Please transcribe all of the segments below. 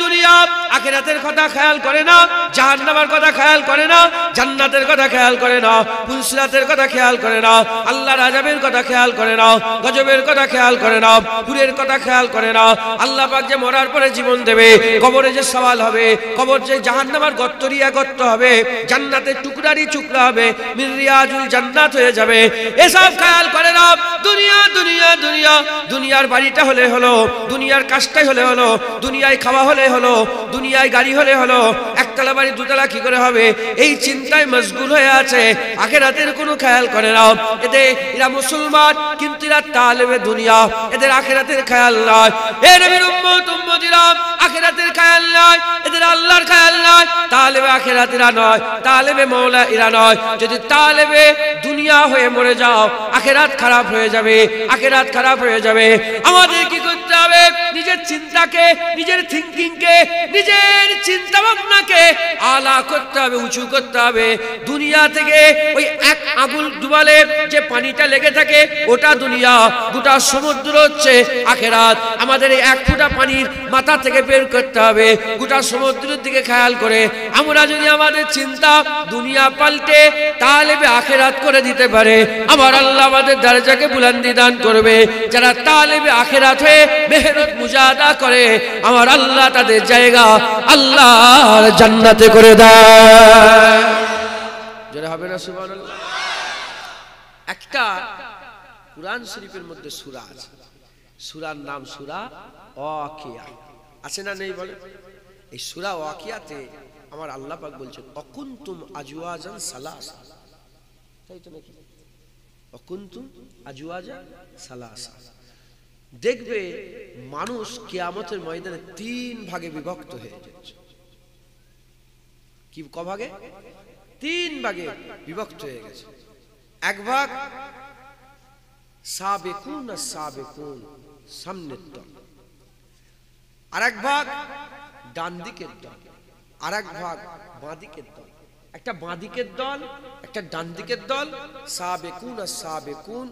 দুনিয়া আখিরাতের কথা খেয়াল করে না, জাহান্নামের কথা খেয়াল করে না, জান্নাতের কথা খেয়াল করে না, পুলসিরাতের কথা খেয়াল করে না, আল্লাহর আযাবের কথা খেয়াল করে না, গজবের কথা খেয়াল করে না, হুরের কথা খেয়াল করে না। আল্লাহ পাক যে মরার পরে জীবন দেবে, কবরে যে সওয়াল হবে, কবর যে জাহান্নামের গর্তরিয়া গর্ত হবে, জান্নাতের টুকরারি টুকরা হবে, মিন রিয়াজুল জান্নাত হয়ে যাবে, এসব খেয়াল করে না। দুনিয়া দুনিয়া দুনিয়া, দুনিয়ার বাড়িটা হলে হলো, দুনিয়ার কাজটাই হলে হলো, দুনিয়ায় খাওয়া হলে হলো, দুনিয়ায় গাড়ি হলে হলো, একতলা বাড়ি দুতলা কি করে হবে, এই চিন্তায় মশগুল হয়ে আছে, আখিরাতের কোনো খেয়াল করে না। এরা মুসলমান কিন্তু এরা তালেবে দুনিয়া, এদের আখিরাতের খেয়াল নাই। এ নবীর উম্মত উম্মতিরা, আখিরাতের খেয়াল নাই, এদের আল্লাহর খেয়াল নাই। তালেবে আখিরাতিরা নয়, তালেবে মাওলা এরা নয়। যদি তালেবে দুনিয়া হয়ে মরে যাও, আখিরাত খারাপ হয়ে যাবে, আখিরাত খারাপ হয়ে যাবে। আমাদের কি করতে হবে? নিজের চিন্তাকে, নিজের থিঙ্কিংকে, নিজের চিন্তা ভাবনাকে আলা করতে হবে, উঁচু করতে হবে। দুনিয়া থেকে ওই এক আঙুল ডুবালে যে পানিটা লেগে থাকে ওটা দুনিয়া, গোটা সমুদ্র হচ্ছে আখিরাত। আমাদের এই এক ফোঁটা পানির মাথা থেকে বের করতে হবে, গোটা সমুদ্রের দিকে খেয়াল করে। আমরা যদি আমাদের চিন্তা দুনিয়া পাল্টে তালেবে আখিরাত করে দিতে পারে, আমার আল্লাহ আমাদের দরজাকে বুলন্দি দান করবে। যারা তালেবে আখিরাত হয়ে মেহনত মুজাহাদা করে, আমার আল্লাহ তাদের জায়গা আল্লাহর জান্নাতে করে দেয়। যারা হবে না সুবহানাল্লাহ। একটা কুরআন শরীফের মধ্যে সূরা আছে, সূরার নাম সূরা ওয়াকিয়া। আছে না নেই বলে? এই সূরা ওয়াকিয়াতে আমার আল্লাহ পাক বলছেন অকুনতুম আজওয়াজান সালাসা, তাই তো নাকি? অকুনতুম আজওয়াজা সালাসা। দেখবে মানুষ কিয়ামতের ময়দানে তিন ভাগে বিভক্ত হয়ে যাচ্ছে। কি ক ভাগে? তিন ভাগে বিভক্ত হয়ে গেছে। এক ভাগ সাবেকুন আর সাবেকুন, সামনের দল। আর এক ভাগ ডান দিকের দল, আর এক ভাগ বাঁ দিকের দল। একটা বাঁ দিকের দল, একটা ডান দিকের দল। সাবেকুন আর সাবেকুন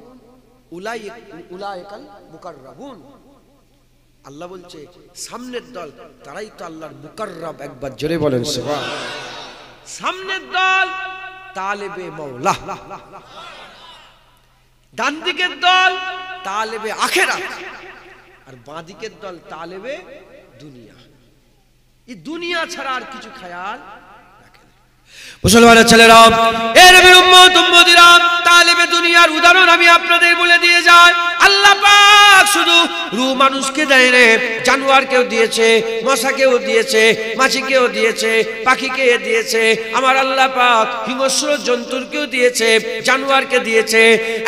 উলাইকাল মুকাররাবুন। আল্লাহ বলছে সামনের দল তারাই তো আল্লাহর মুকাররাব। একবার জোরে বলেন সুবহানাল্লাহ। সামনের দল তালেবে মাওলা, ডান দিকের দল তালেবে আখিরাত, আর বাঁ দিকের দল তালেবে দুনিয়া। এই দুনিয়া ছাড়া আর কিছু খেয়াল রাখে না। মুসলমানের ছেলেরা, এ নবীর উম্মত উম্মতিরা, তালেবে দুনিয়ার উদাহরণ আমি আপনাদের বলে দিয়ে যাই। আল্লাহ পাক শুধু রূহ মানুষকে দেয় রে, জানোয়ারকেও দিয়েছে, মশাকেও দিয়েছে, মাছিকেও দিয়েছে, পাখিকে দিয়েছে। আমার আল্লাহ পাক হিংস্র জন্তুরকেও দিয়েছে, জানোয়ারকে দিয়েছে।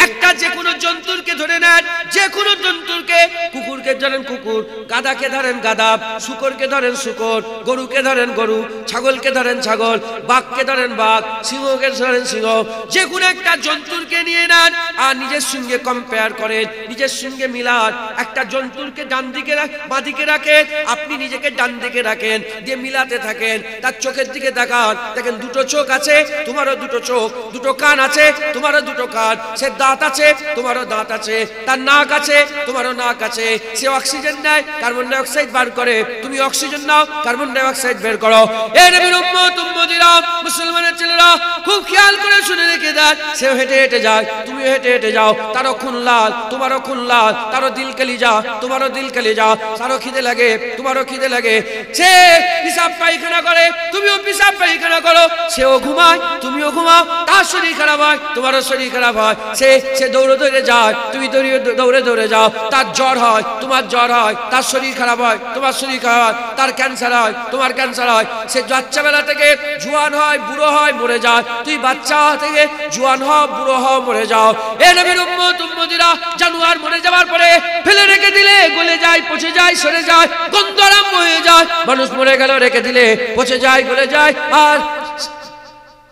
একটা যে কোনো জন্তুরকে ধরে নেন, যে কোনো জন্তুরকে, কুকুরকে ধরেন কুকুর, গাধাকে ধরেন গাধা, শুকরকে ধরেন শুকর, গরুকে ধরেন গরু, ছাগলকে ধরেন ছাগল, বাঘকে ধরেন বাঘ, সিংহকে ধরেন সিংহ। যে কোনো একটা জন্তুরকে নিয়ে নেন আর নিজের সঙ্গে কম্পেয়ার করেন, নিজের সঙ্গে মিলান। একটা জন্তুরকে ডান দিকে বাঁ দিকে রাখেন, আপনি নিজেকে ডান দিকে রাখেন, দিয়ে মিলাতে থাকেন। তার চোখের দিকে তাকান, দেখেন দুটো চোখ আছে, তোমারও দুটো চোখ, দুটো কান আছে, তোমারও দুটো কান, সে দাঁত আছে, তোমারও দাঁত আছে, তার নাক আছে, তোমারও নাক আছে। সে অক্সিজেন নেয়, কার্বন ডাই অক্সাইড বার করে, তুমি অক্সিজেন নাও, কার্বন ডাই অক্সাইড বের করো। এই নবীর উম্মত উম্মতিরা, মুসলমানের ছেলেরা, খুব খেয়াল করে শুনে রেখে দেন। সেও হেঁটে হেঁটে যায়, তুমিও হেঁটে হেঁটে যাও, তারও খুন লাল, তোমারও খুন লাল, তারও দিল কালি যা, তোমারও দিল কালি যা, তারও খিদে লাগে, তোমারও খিদে লাগে। সে পিসাব পায়খানা করে, তুমিও পিসাব পায়খানা করো। সেও ঘুমায়, তুমিও ঘুমাও, তার শরীর খারাপ হয়, তোমারও শরীর খারাপ হয়। সে দৌড়ে দৌড়ে যায়, তুমি দৌড়ে দৌড়ে যাও। তার জ্বর হয়, তোমার জ্বর হয়, তার শরীর খারাপ হয়, তোমার শরীর খারাপ হয়। তার ক্যান্সার হয়, তোমার ক্যান্সার হয়। সে বাচ্চাবেলা থেকে জোয়ান হয়, বুড়ো হয়, মরে যায়। তুই বাচ্চা থেকে জোয়ান হও, বুড়ো হও, মরে যাও। এ নবীর উম্মত উম্মতিরা, জানোয়ার মরে যাওয়ার পরে ফেলে রেখে দিলে গলে যায়, পচে যায়, সরে যায়, গন্ধ আরম্ভ হয়ে যায়। মানুষ মরে গেল, রেখে দিলে পচে যায়, গলে যায়, আর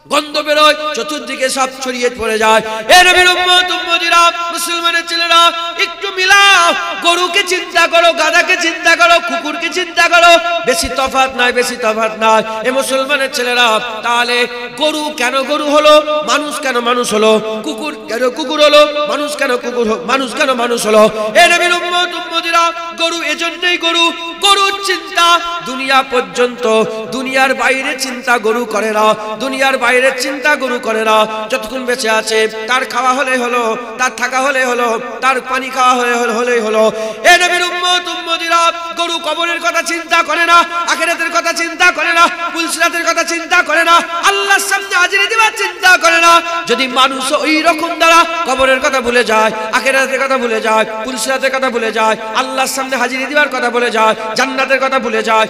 গন্ধ বেরোয়, চতুর্দিকে সব ছড়িয়ে পড়ে যায়। এ নবীর উম্মত উম্মতিরা, মুসলমানের ছেলেরা, একটু মিলাও। গরুকে চিন্তা করো, গাধাকে চিন্তা করো, কুকুরকে চিন্তা করো, বেশি তফাৎ নাই, বেশি তফাৎ নাই। এ মুসলমানের ছেলেরা, তাহলে গরু কেন গরু হলো, মানুষ কেন মানুষ হলো, কুকুর কেন কুকুর হলো, মানুষ কেন কুকুর, মানুষ কেন মানুষ হলো? এ নবীর উম্মত উম্মতিরা, গরু এজন্যই গরু, গরুর চিন্তা দুনিয়া পর্যন্ত, দুনিয়ার বাইরে চিন্তা গরু করে না, দুনিয়ার বাইরে চিন্তা গরু করে না। যতক্ষণ বেঁচে আছে তার খাওয়া হলে হলো, তার থাকা হলে হলো, তার পানি খাওয়া হলেই হলো। এ নবীর উম্মত উম্মতিরা, গরু কবরের কথা চিন্তা করে না, আখিরাতের কথা চিন্তা করে না, পুলসিরাতের কথা চিন্তা করে না, আল্লাহর সামনে হাজিরি দেওয়ার চিন্তা করে না। যদি মানুষ ওই রকম দ্বারা কবরের কথা ভুলে যায়, আখিরাতের কথা ভুলে যায়, পুলসিরাতের কথা ভুলে যায়, আল্লাহর সামনে হাজিরি দেওয়ার কথা ভুলে যায়, জান্নাতের কথা ভুলে যায়,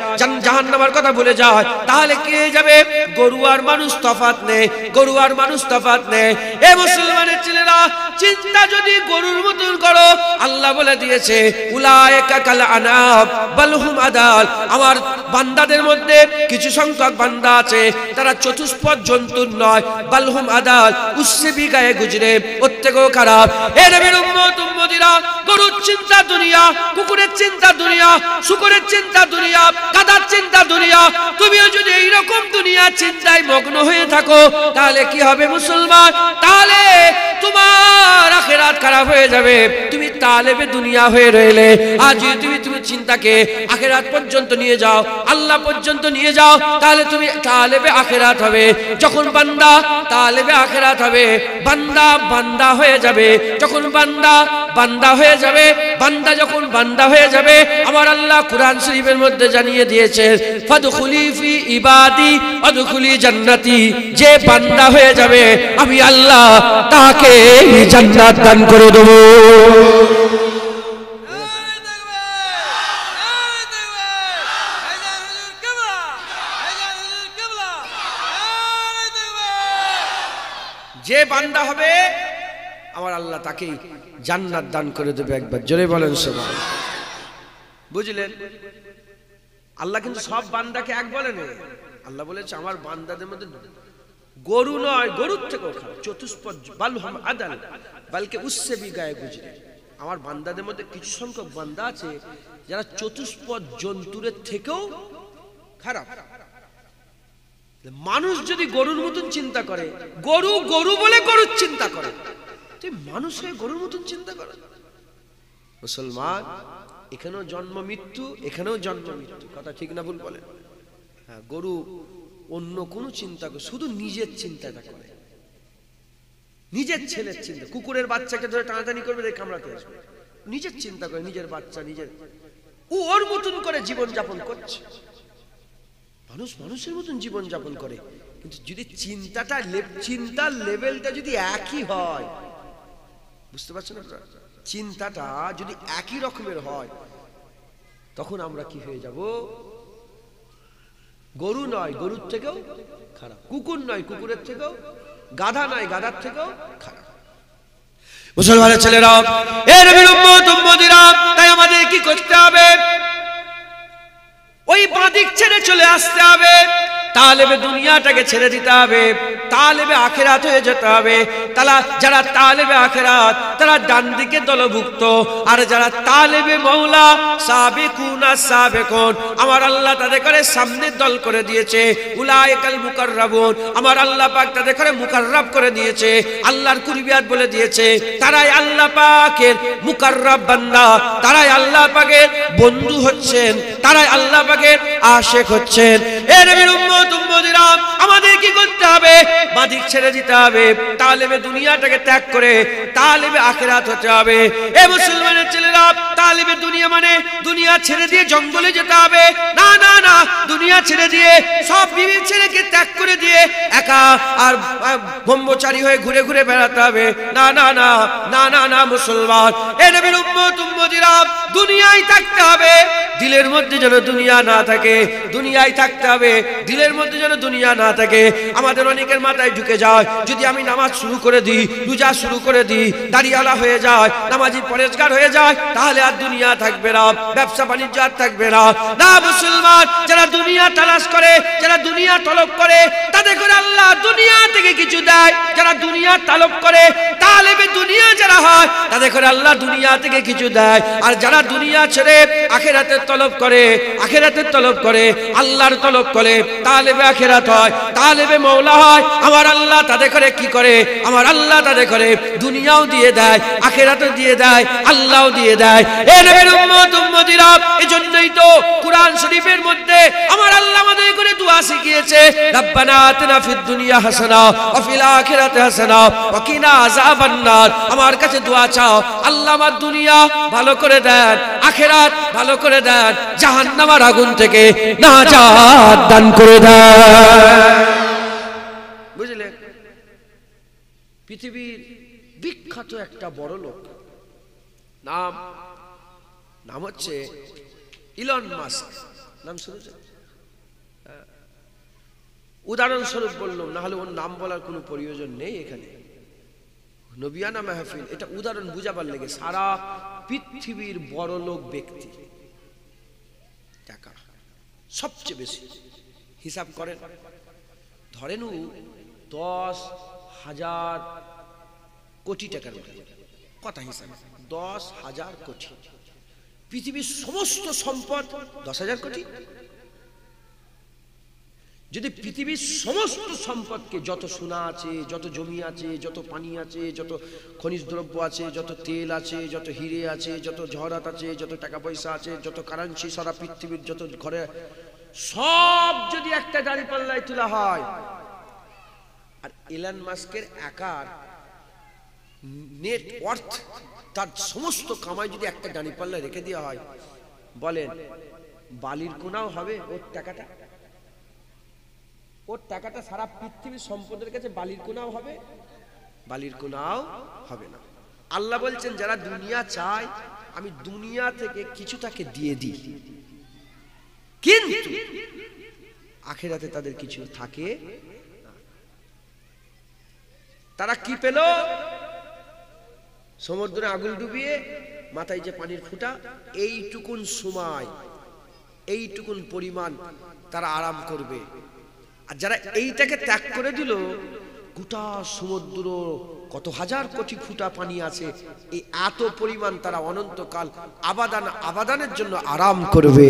জাহান্নামের কথা ভুলে যায়, তাহলে কে যাবে? গরু আর মানুষ তফাৎ নেই, গরু আর মানুষ তফাৎ নেই। এ মুসলমানের ছেলেরা, চিন্তা যদি গরুর মতন করো, আল্লাহ বলে দিয়েছে উলাইকা কাল আনাম বাল হুম আদাল। আমার বান্দাদের মধ্যে কিছু সংখ্যক বান্দা আছে, তারা চতুষ্পদ জন্তুর নয়, বাল হুম আদাল, উসসে ভি গায়ে গুজরে, ওর থেকেও খারাপ। এ নবীর উম্মত উম্মতিরা, গরুর চিন্তা দুনিয়া, কুকুরের চিন্তা দুনিয়া, শুকরের চিন্তা দুনিয়া, গাধার চিন্তা দুনিয়া। তুমিও যদি এইরকম দুনিয়া চিন্তায় মগ্ন হয়ে থাকো, তাহলে কি হবে মুসলমান? তাহলে তোমার আখিরাত খারাপ হয়ে যাবে, তুমি তালেবে দুনিয়া হয়ে রইলে। আজ যদি তুমি চিন্তাকে আখিরাত পর্যন্ত নিয়ে যাও, আল্লাহ পর্যন্ত নিয়ে যাও, তাহলে তুমি তালেবে আখিরাত হবে। যখন বান্দা তালেবে আখিরাত হবে, বান্দা বান্দা হয়ে যাবে। যখন বান্দা বান্দা হয়ে যাবে, বান্দা যখন বান্দা হয়ে যাবে, আমার আল্লাহ কুরআন শরীফের মধ্যে জানিয়ে দিয়েছে ফাদখুলি ফি ইবাদি আদখুলি জান্নাতি। যে বান্দা হয়ে যাবে, আমি আল্লাহ তাকে জান্নাত দান করে দেব। যে বান্দা হবে, আমার আল্লাহ তাকে জান্নাত দান করে দেবে। একবার জোরে বলেন সুবহানাল্লাহ। বুঝলেন? আল্লাহ কিন্তু সব বান্দাকে এক বলেন। আল্লাহ বলেছে আমার বান্দাদের মধ্যে গরু নয়, গরুর থেকেও খারাপ, চতুষ্পদ বাল হুম আদাল বালকে উসসে ভি গায়ে গুজরে। আমার বান্দাদের মধ্যে কিছু সংখ্যক বান্দা আছে যারা চতুষ্পদ জন্তুরের থেকেও খারাপ। মানুষ যদি গরুর মতন চিন্তা করে, গরু গরু বলে গরুর চিন্তা করে, তুই মানুষ হয়ে গরুর মতন চিন্তা করে। মুসলমান, এখানেও জন্ম মৃত্যু, এখানেও জন্ম মৃত্যু, কথা ঠিক না ভুল বলেন? হ্যাঁ, গরু অন্য কোনো চিন্তা করে, শুধু নিজের চিন্তাটা করে, নিজের ছেলের চিন্তা। কুকুরের বাচ্চাকে ধরে টানাটানি করবে, দেখে কামড়াতে আসবে, নিজের চিন্তা করে, নিজের বাচ্চা নিজের, ও ওর মতন করে জীবন যাপন করছে। মানুষ মানুষের মতন জীবন যাপন করে, কিন্তু যদি চিন্তাটা চিন্তার লেভেলটা যদি একই হয়, বুঝতে পারছেন আপনারা? চিন্তাটা যদি একই রকমের হয়, তখন আমরা কি হয়ে যাব? গরু নয়, গরুর থেকেও খারাপ, কুকুর নয়, কুকুরের থেকেও, গাধা নয়, গাধার থেকেও খারাপ। মুসলমানের ছেলেরা, এ নবীর উম্মত উম্মতিরা, তাই আমাদের কি করতে হবে? ওই বাদিক ছেড়ে চলে আসতে হবে, তালেবে দুনিয়াটাকে ছেড়ে দিতে হবে, তালেবে আখিরাত হয়ে যেতে হবে। তারা যারা তালেবে আখিরাত, তারা ডান দিকে দলভুক্ত, আর যারা তালেবে মাওলা সাবিকুনা সাবিকুন, আমার আল্লাহ তাদের করে সামনের দল করে দিয়েছে। উলাইকাল মুকাররাবুন, আমার আল্লাহ পাক তাদের করে মুকাররাব করে দিয়েছে। আল্লাহর কুরবিয়াত বলে দিয়েছে, তারাই আল্লাহ পাকের মুকাররাব বান্দা, তারাই আল্লাহ পাকের বন্ধু হচ্ছেন, তারাই আল্লাহ পাকের আশিক হচ্ছেন। এ নবীর উম্মত উম্মতিরা, আমাদের কি করতে হবে? বাদিক ছেড়ে দিতে হবে, তালেবে দুনিয়াটাকে ত্যাগ করে তালেবে আখিরাত হতে হবে। এ মুসলমানের ছেলেরা, তালেবে দুনিয়া মানে দুনিয়া ছেড়ে দিয়ে জঙ্গলে যেতে হবে না, না না, দুনিয়া ছেড়ে দিয়ে সব বিবি ছেলেকে ত্যাগ করে দিয়ে একা আর ব্রহ্মচারী হয়ে ঘুরে ঘুরে বেড়াতে হবে না, না না না না না মুসলমান। এ নবীর উম্মত উম্মতিরা, দুনিয়ায় থাকতে হবে, দিলের মধ্যে যেন দুনিয়া না থাকে, দুনিয়ায় থাকতে হবে, দিলের মধ্যে যেন দুনিয়া না থাকে। আমাদের অনেকের মাথায় ঢুকে যায়, যদি আমি নামাজ শুরু করে দিই, রোজা শুরু করে দিই, দাড়িওয়ালা হয়ে যায়, নামাজি পরেজগার হয়ে যায়, তাহলে আর দুনিয়া থাকবে না, ব্যবসা বাণিজ্য আর থাকবে না। না মুসলমান, যারা দুনিয়া তালাশ করে, যারা দুনিয়া তলব করে, তাদের করে আল্লাহ দুনিয়া থেকে কিছু দেয়। যারা দুনিয়া তলব করে, তালেবে দুনিয়া যারা হয়, তাদের করে আল্লাহ দুনিয়া থেকে কিছু দেয়। আর যারা দুনিয়া ছেড়ে আখিরাতের তলব করে, আখিরাতের তলব করে, আল্লাহর তলব করে, তালেবে আখিরাত হয়, তালেবে মওলা হয়। আমার আল্লাহ তাদের করে কি করে? আমার আল্লাহ তাদের করে দুনিয়াও দিয়ে দেয়, আখিরাতও দিয়ে দেয়, আল্লাহও দিয়ে দেয়। এ নবীর উম্মত উম্মতিরা, এজন্যই তো কুরআন শরীফের মধ্যে আমার আল্লাহ আমাদের করে দোয়া শিখিয়েছে, রব্বানা আতিনা ফিদ দুনিয়া হাসানা ওয়া ফিল আখিরাতি হাসানা ওয়া কিনা আযাবান নার। আমার কাছে দোয়া চাও, আল্লাহ আমার দুনিয়া ভালো করে দেন, আখিরাত ভালো করে দেন, জাহান্নামের আগুন থেকে নাজাত দান করে দেন। বুঝলেন? পৃথিবীর বিখ্যাত একটা বড় লোক, নাম হচ্ছে ইলন মাস্ক। নাম শুনেছেন? উদাহরণস্বরূপ বললাম, না হলে ওর নাম বলার কোনো প্রয়োজন নেই এখানে। নবিয়ানা মাহফিল, এটা উদাহরণ বুঝাবার লেগে। সারা পৃথিবীর বড় লোক ব্যক্তি, টাকা সবচেয়ে বেশি হিসাব করেন, ধরেন 10,000 কোটি টাকার কথা হিসাব, 10,000 কোটি। পৃথিবীর সমস্ত সম্পদ 10,000 কোটি। যদি পৃথিবীর সমস্ত সম্পদকে, যত সোনা আছে, যত জমি আছে, যত পানি আছে, যত খনিজ দ্রব্য আছে, যত তেল আছে, যত হিরে আছে, যত জহরাত আছে, যত টাকা পয়সা আছে, যত কারেন্সি সারা পৃথিবীর যত ঘরে, সব যদি একটা দাঁড়িপাল্লায় তোলা হয়, আর ইলন মাস্কের একার নেট ওয়ার্থ, তার সমস্ত কামাই যদি একটা দাঁড়িপাল্লায় রেখে দেওয়া হয়, বলেন বালির কোনাও হবে ওর টাকাটা? ওর টাকাটা সারা পৃথিবীর সম্পদের কাছে বালির কোনাও হবে? বালির কোনাও হবে না। আল্লাহ বলছেন, যারা দুনিয়া চায় আমি দুনিয়া থেকে কিছু তাকে দিয়ে দিই, কিন্তু আখিরাতে তাদের কিছু থাকে। তারা কি পেল? সমুদ্রে আগুন ডুবিয়ে মাথায় যে পানির ফুটা, এইটুকুন সময়, এইটুকুন পরিমাণ তারা আরাম করবে। আর যারা এইটাকে ত্যাগ করে দিল, গোটা সমুদ্র কত হাজার কোটি ফুটা পানি আছে, এই এত পরিমাণ তারা অনন্তকাল আবাদানের জন্য আরাম করবে।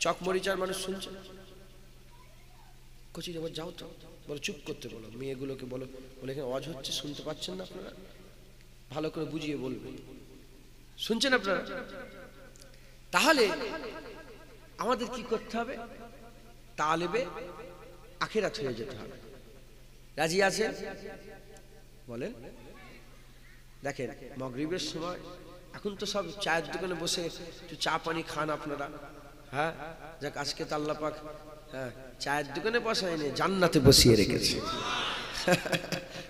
চকমরিচার মানুষ শুনছে, কচি যাবো, যাও তো, বলো চুপ করতে, বলো মেয়েগুলোকে বলো, বলে এখানে আওয়াজ হচ্ছে, শুনতে পাচ্ছেন না আপনারা? ভালো করে বুঝিয়ে বলবেন, শুনছেন আপনারা? তাহলে আমাদের কি করতে হবে? তালেবে আখিরাত হয়ে যেতে হবে। রাজি আছেন? বলেন। দেখেন মাগরিবের সময়, এখন তো সব চায়ের দোকানে বসে একটু চা পানি খান আপনারা। হ্যাঁ, যাক, আজকে তো আল্লাহ পাক চায়ের দোকানে বসায়নি, জান্নাতে বসিয়ে রেখেছে।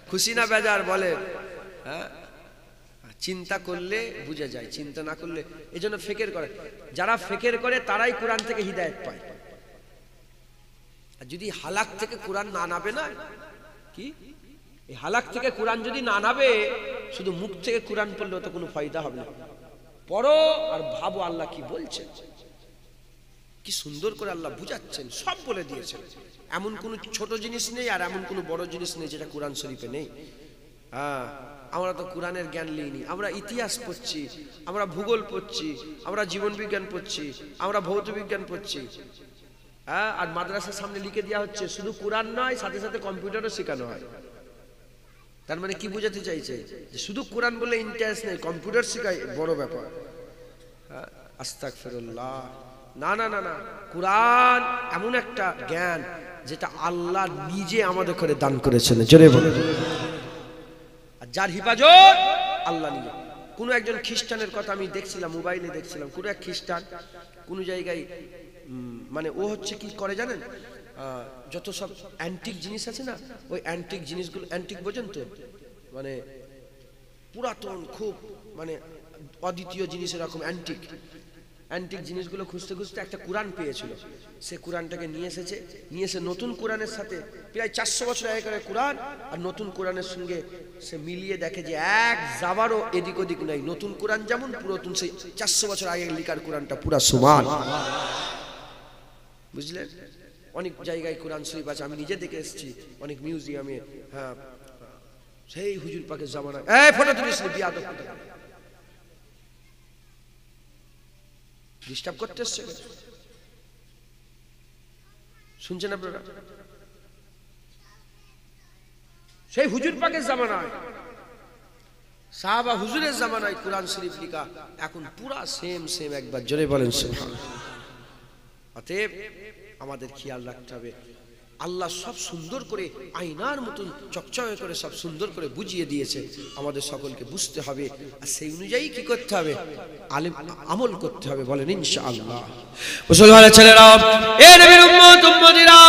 খুশি না বেজার? বলেন। হ্যাঁ, চিন্তা করলে বুঝা যায়, চিন্তা না করলে, এই জন্য ফিকির করে। যারা ফিকির করে তারাই কোরআন থেকে হিদায়াত পায়। আর যদি হালাক থেকে কোরআন না নাবে, না কি এই হালাক থেকে কোরআন যদি না নাবে, শুধু মুখ থেকে কোরআন পড়লে তো কোনো ফায়দা হবে না। পড়ো আর ভাবো আল্লাহ কি বলছেন, কি সুন্দর করে আল্লাহ বুঝাচ্ছেন, সব বলে দিয়েছেন। এমন কোনো ছোট জিনিস নেই আর এমন কোনো বড় জিনিস নেই যেটা কোরআন শরীফে নেই। হ্যাঁ, আমরা তো কোরআনের জ্ঞান লইনি, আমরা ইতিহাস পড়ছি, আমরা ভূগোল পড়ছি, আমরা জীবন বিজ্ঞান পড়ছি, আমরা ভৌত বিজ্ঞান পড়ছি। হ্যাঁ, আর মাদ্রাসার সামনে লিখে দেওয়া হচ্ছে শুধু কোরআন নয়, সাথে সাথে কম্পিউটারও শেখানো হয়। তার মানে কি বোঝাতে চাইছে? যে শুধু কোরআন বলে ইন্টারেস্ট নেই, কম্পিউটার শেখায় বড় ব্যাপার। হ্যাঁ, আস্তাগফিরুল্লাহ। না না না না, কোরআন এমন একটা জ্ঞান যেটা আল্লাহ নিজে আমাদের করে দান করেছেন। জোরে বলে। আর যার হিফাজত আল্লাহ নিজে। কোনো একজন খ্রিস্টানের কথা আমি দেখছিলাম, মোবাইলে দেখছিলাম, কোনো এক খ্রিস্টান কোনো জায়গায়, মানে ও হচ্ছে কি করে জানেন, যত সব অ্যান্টিক জিনিস আছে না, ওই অ্যান্টিক জিনিসগুলো, অ্যান্টিক বোঝেন তো, মানে পুরাতন, খুব মানে অদ্বিতীয় জিনিস, এরকম অ্যান্টিক অ্যান্টিক জিনিসগুলো খুঁজতে খুঁজতে একটা কোরআন পেয়েছিল। সে কোরআনটাকে নিয়ে এসেছে, নিয়ে এসে নতুন কোরআনের সাথে, প্রায় 400 বছর আগেকার কোরআন আর নতুন কোরআনের সঙ্গে সে মিলিয়ে দেখে যে এক যাবারও এদিক ওদিক নাই। নতুন কোরআন যেমন, পুরাতন সেই 400 বছর আগে লিখার কোরআনটা পুরা সমান। বুঝলেন? অনেক জায়গায় কোরআন শরীফ আছে, আমি নিজে দেখে এসেছি অনেক মিউজিয়ামে। হ্যাঁ, সেই হুজুর পাকের জামানায় এই ফটো তুলিস নি বিয়াদব ডিস্টার্ব করতে এসছে শুনছেন আপনারা সেই হুজুর পাকের জামানায় সাহাবা হুজুরের জামানায় কুরআন শরীফ লেখা এখন পুরা সেম একবার জোরে বলেন সুবহানাল্লাহ অতএব আমাদের খেয়াল রাখতে হবে আল্লাহ সব সুন্দর করে আয়নার মতন চকচকে করে সব সুন্দর করে বুঝিয়ে দিয়েছে আমাদের সকলকে বুঝতে হবে আর সেই অনুযায়ী কি করতে হবে আমল করতে হবে বলেন ইনশাআল্লাহ মুসলমানের ছেলেরা এ নবীর উম্মত উম্মতিরা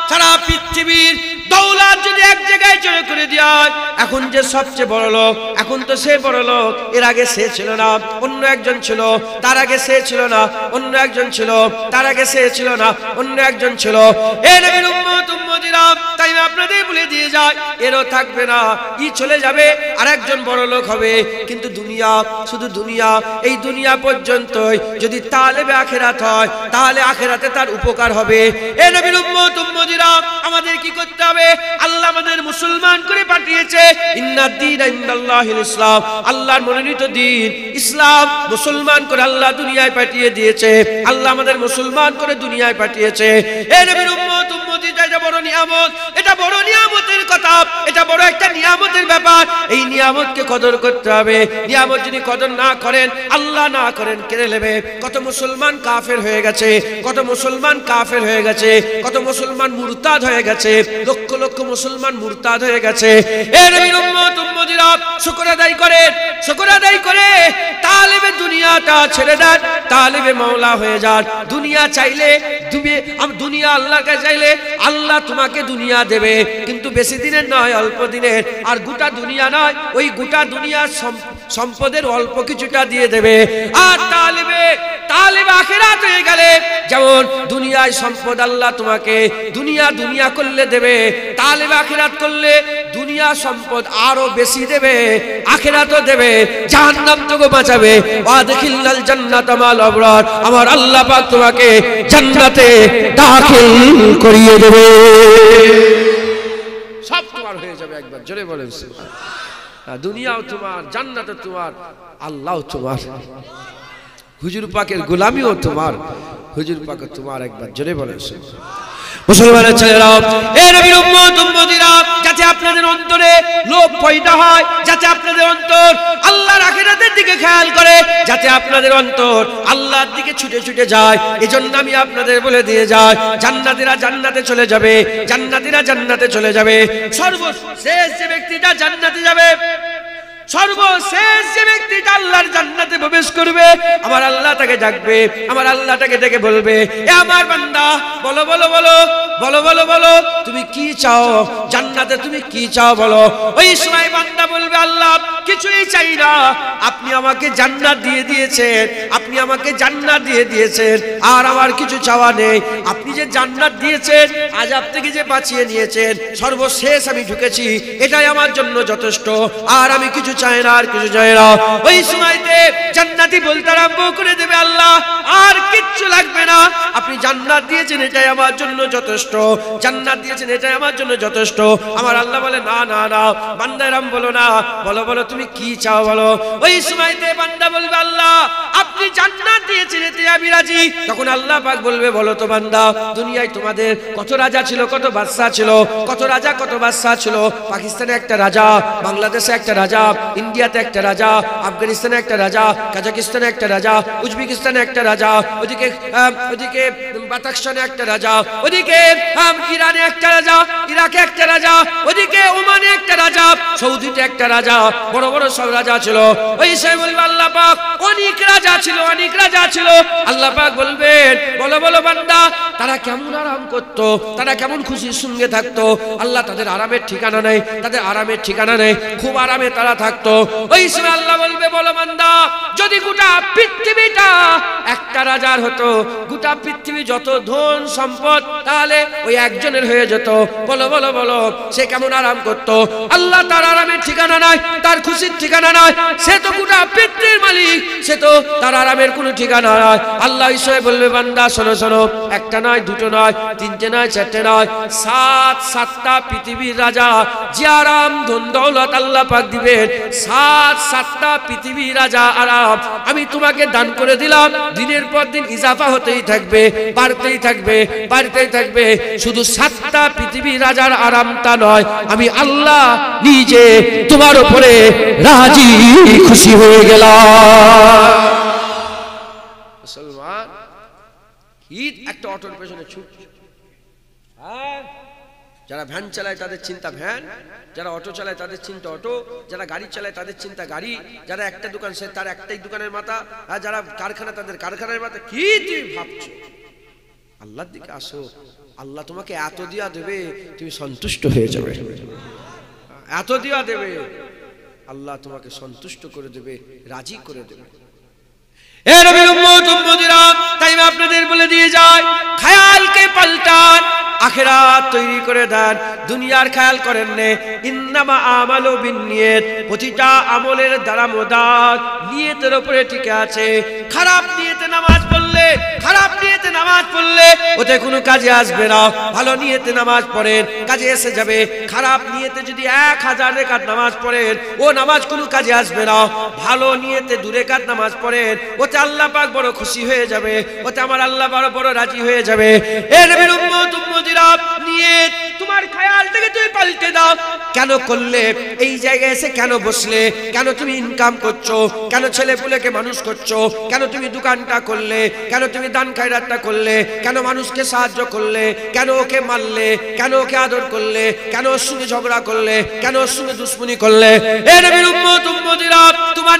সারা পৃথিবীর দৌলত যদি এক জায়গায় জড়ো করে দেয় এখন যে সবচেয়ে বড় লোক এখন তো সে বড় লোক এর আগে সে ছিল না অন্য একজন ছিল তার আগে সে ছিল না অন্য একজন ছিল তার আগে সে ছিল না অন্য একজন ছিল এ নবীর উম্মত উম্মতিরা তাই আপনাদের বলে দিয়ে যায় এরও থাকবে না ই চলে যাবে আর একজন বড় লোক হবে কিন্তু দুনিয়া শুধু দুনিয়া এই দুনিয়া পর্যন্তই যদি তালেবে আখিরাত হয় তাহলে আখিরাতে তার উপকার হবে এ নবীর উম্মত উম্মতিরা আমাদের কি করতে হবে আল্লাহ আমাদের মুসলমান করে পাঠিয়েছে ইন্নাদ দীনা ইনদাল্লাহিল ইসলাম আল্লাহর মনোনীত দ্বীন ইসলাম মুসলমান করে আল্লাহ দুনিয়ায় পাঠিয়ে দিয়েছে আল্লাহ আমাদের মুসলমান করে দুনিয়ায় পাঠিয়েছে এ নবীর উম্মত উম্মতি এটা বড় নিয়ামত এটা বড় নিয়ামতের কথা এটা বড় একটা নিয়ামতের ব্যাপার এই নিয়ামতকে কদর করতে হবে নিয়ামত যদি কদর না করেন আল্লাহ না করেন কেড়ে নেবে কত মুসলমান কাফের হয়ে গেছে কত মুসলমান কাফের হয়ে গেছে কত মুসলমান মুরতাদ হয়ে গেছে লক্ষ লক্ষ মুসলমান মুরতাদ হয়ে গেছে এ নবীর উম্মত উম্মতিরা শুকর আদায় করে তালেবে দুনিয়াটা ছেড়ে দেন তালেবে মাওলা হয়ে যান দুনিয়া চাইলে দুনিয়া আল্লাহর কাছে চাইলে আল্লাহ তোমাকে দুনিয়া দেবে কিন্তু বেশি দিনের নয় অল্প দিনের আর গোটা দুনিয়া নয় ওই গোটা দুনিয়ার সম্পদের অল্প কিছুটা দিয়ে দেবে আর তালেবে আখিরাত হয়ে গেলে যেমন দুনিয়ায় সম্পদ আল্লাহ তোমাকে দুনিয়া করলে দেবে তালেবে আখিরাত করলে দুনিয়া সম্পদ আরো বেশি দেবে আখিরাতও দেবে জাহান্নাম থেকে বাঁচাবে ওয়াদখিলনাল জান্নাতা মাল আবরার আমার আল্লাহ পাক তোমাকে জান্নাতে দাখিল করিয়ে দেবে সব তোমার হয়ে যাবে একবার জোরে বলেন সুবহানাল্লাহ দুনিয়াও তোমার জান্নাতও তোমার আল্লাহও তোমার হুজুর পাকের গোলামিও তোমার হুজুর পাক তোমার একবার জোরে বলেন মুসলমানের ছেলেরা এ নবীর উম্মত উম্মতিরা যাতে আপনাদের অন্তরে লোভ পয়দা হয় যাতে আপনাদের অন্তর আল্লাহর আখিরাতের দিকে খেয়াল করে যাতে আপনাদের অন্তর আল্লাহর দিকে ছুটে যায় এজন্য আমি আপনাদের বলে দিয়ে যাই জান্নাতীরা জান্নাতে চলে যাবে জান্নাতীরা জান্নাতে চলে যাবে সর্বশেষ যে ব্যক্তিটা জান্নাতে যাবে সর্বশেষ যে ব্যক্তিটা আল্লাহর জান্নাতে প্রবেশ করবে আমার আল্লাহ তাকে ডাকবে আমার আল্লাহ তাকে ডেকে বলবে এ আমার বান্দা বলো বলো বলো বলো বলো বলো তুমি কি চাও জান্নাতে তুমি কি চাও বলো ওই সময় বান্দা বলবে আল্লাহ কিছুই চাই না আপনি আমাকে জান্নাত দিয়ে দিয়েছেন আপনি আমাকে জান্নাত দিয়ে দিয়েছেন আর আমার কিছু চাওয়া নেই আপনি যে জান্নাত দিয়েছেন আযাব থেকে যে বাঁচিয়ে নিয়েছেন সর্বশেষ আমি ঢুকেছি এটাই আমার জন্য যথেষ্ট আর আমি কিছু চাই না আর কিছু চাই না ওই সময়তে জান্নাতি বলতে আরম্ভ করে দেবে আল্লাহ আর কিচ্ছু লাগবে না আপনি জান্নাত দিয়েছেন এটাই আমার জন্য যথেষ্ট জান্নাত দিয়েছেন এটাই আমার জন্য যথেষ্ট আমার আল্লাহ বলে না না না বান্দা এরকম বলো না বলো বলো তুমি কি চাও বলো ওই সময়তে বান্দা বলবে আল্লাহ আপনি জান্নাত দিয়েছেন এতে আমি রাজি তখন আল্লাহ পাক বলবে বলো তো বান্দা দুনিয়ায় তোমাদের কত রাজা ছিল কত বাদশা ছিল কত রাজা কত বাদশা ছিল পাকিস্তানে একটা রাজা বাংলাদেশে একটা রাজা ইন্ডিয়াতে একটা রাজা আফগানিস্তানে একটা রাজা কাজাকিস্তানে একটা রাজা উজবেকিস্তানে একটা রাজা ওদিকে বাতাকস্তানে একটা রাজা ওদিকে ইরানে একটা রাজা ইরাকে একটা রাজা ওদিকে ওমানে একটা রাজা সৌদিতে একটা রাজা বড় বড় সব রাজা ছিল ওই সময় বলবে আল্লাহ পাক অনেক রাজা ছিল আল্লাহ পাক বলবেন বলো বলো বান্দা তারা কেমন আরাম করত তারা কেমন খুশির সঙ্গে থাকতো আল্লাহ তাদের আরামের ঠিকানা নেই খুব আরামে তারা থাকতো ওই সময় আল্লাহ বলবে বলো বান্দা যদি গোটা পৃথিবীটা একটা রাজার হতো গোটা পৃথিবী যত ধন সম্পদ তাহলে ওই একজনের হয়ে যেত। বলো বলো বলো, সে কেমন আরাম করত? আল্লাহ তার আরামের ঠিকানা নাই, তার খুশির ঠিকানা নাই। সে তো গোটা পৃথিবীর মালিক, সে তো তার আরামের কোনো ঠিকানা নাই। আল্লাহ ঈশ্বর বলবে, বান্দা শোনো শোনো, একটা নয়, দুটো নয়, তিনটে নয়, চারটে নয়, সাতটা পৃথিবীর রাজা যে আরাম ধন দৌলত আল্লাহ পাক দিবেন, সাতটা পৃথিবীর রাজা আরাম আমি তোমাকে দান করে দিলাম। দিনের পর দিন ইজাফা হতেই থাকবে, বাড়তেই থাকবে, বাড়তেই থাকবে। শুধু সাতটা পৃথিবীর রাজার আরামটা নয়, আমি আল্লাহ নিজে তোমার উপরে রাজি খুশি হয়ে গেলাম। মুসলমান ঈদ একটা অটোর পেছনে ছুট। যারা ভ্যান চালায় তাদের চিন্তা ভ্যান, যারা অটো চালায় তাদের চিন্তা অটো, যারা গাড়ি চালায় তাদের চিন্তা গাড়ি, যারা একটা দোকান সে তার একটাই দোকানের মাথা, আর যারা কারখানা তাদের কারখানার মাথা। কি তুমি ভাবছো? আল্লাহর দিকে আসো, আল্লাহ তোমাকে এত দিয়া দেবে তুমি সন্তুষ্ট হয়ে যাবে। এত দিয়া দেবে, আল্লাহ তোমাকে সন্তুষ্ট করে দেবে, রাজি করে দেবে। এ নবীর উম্মত উম্মতিরা, তাই আমি আপনাদের বলে দিয়ে যাই, খেয়ালকে পাল্টান, আখিরাত তৈরি করে দেন। দুনিয়ার খেয়াল করেন নে। ইন্নামা আমালু বিন্নিয়াত, প্রতিটা আমলের দ্বারা মোদাত নিয়তের উপরে ঠিক আছে। খারাপ নিয়তে নামাজ পড়লে, খারাপ নিয়তে নামাজ পড়লে ওতে কোনো কাজে আসবে না। ভালো নিয়তে নামাজ পড়েন, কাজে এসে যাবে। খারাপ নিয়তে যদি 1000 রাকাত নামাজ পড়েন, ও নামাজ কোনো কাজে আসবে না। ভালো নিয়তে 2 রাকাত নামাজ পড়েন, ওতে আল্লাহ পাক বড় খুশি হয়ে যাবে, ওতে আমার আল্লাহ বড় রাজি হয়ে যাবে। এ নবীর উম্মত উম্মতিরা, নিয়ত তোমার খেয়ালটাকে তুমি পাল্টে দাও। কেন করলে? এই জায়গায় এসে কেন বসলে? কেন তুমি ইনকাম করছো? কেন ছেলে পুলেকে মানুষ করছো? কেন তুমি দোকানটা করলে? কেন তুমি দান খায়রাতটা করলে? কেন মানুষকে সাহায্য করলে? কেন ওকে মারলে? কেন ওকে আদর করলে? কেন ওর সঙ্গে ঝগড়া করলে? কেন ওর সঙ্গে দুশ্মনী করলে? এ নবীর উম্মত উম্মতিরা, তোমার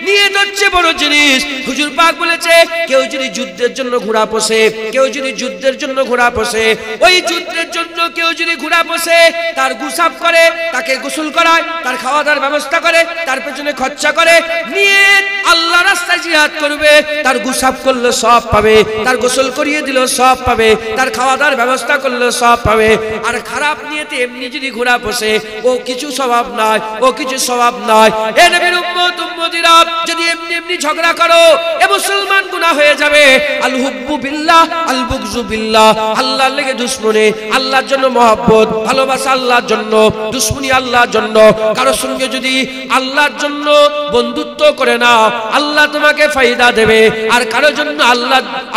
নিয়ত হচ্ছে বড় জিনিস। হুজুর পাক বলেছে, কেউ যদি যুদ্ধের জন্য ঘোড়া পোষে, কেউ যদি যুদ্ধের জন্য ঘোড়া পোষে, ওই যুদ্ধের জন্য কেউ যদি ঘোড়া পোষে, তার গুসাফ করে, তাকে গোসল করায়, তার খাওয়া দাওয়ার ব্যবস্থা করে, তার পেছনে খরচা করে, নিয়ত আল্লাহ রাস্তায় জিহাদ করবে, তার গুসাফ করলে সব পাবে, তার গোসল করিয়ে দিল সব পাবে, তার খাওয়া দাওয়ার ব্যবস্থা করলে সব পাবে। আর খারাপ নিয়তে এমনি যদি ঘোড়া পোষে, ও কিছু স্বভাব নয়, ও কিছু স্বভাব নয়। এ নবীর উম্মত উম্মতিরা, যদি এমনি এমনি ঝগড়া করো, এ মুসলমান গুনাহ হয়ে যাবে। আল হুব্বু বিল্লাহ আল বুগযু বিল্লাহ, আল্লাহর লেগে দুশমনি, আল্লাহর জন্য মহব্বত, ভালোবাসা আল্লাহর জন্য, দুশমনি আল্লাহর জন্য। কারোর সঙ্গে যদি আল্লাহর জন্য বন্ধুত্ব করে নাও, আল্লাহ তোমাকে ফায়দা দেবে। আর কারোর জন্য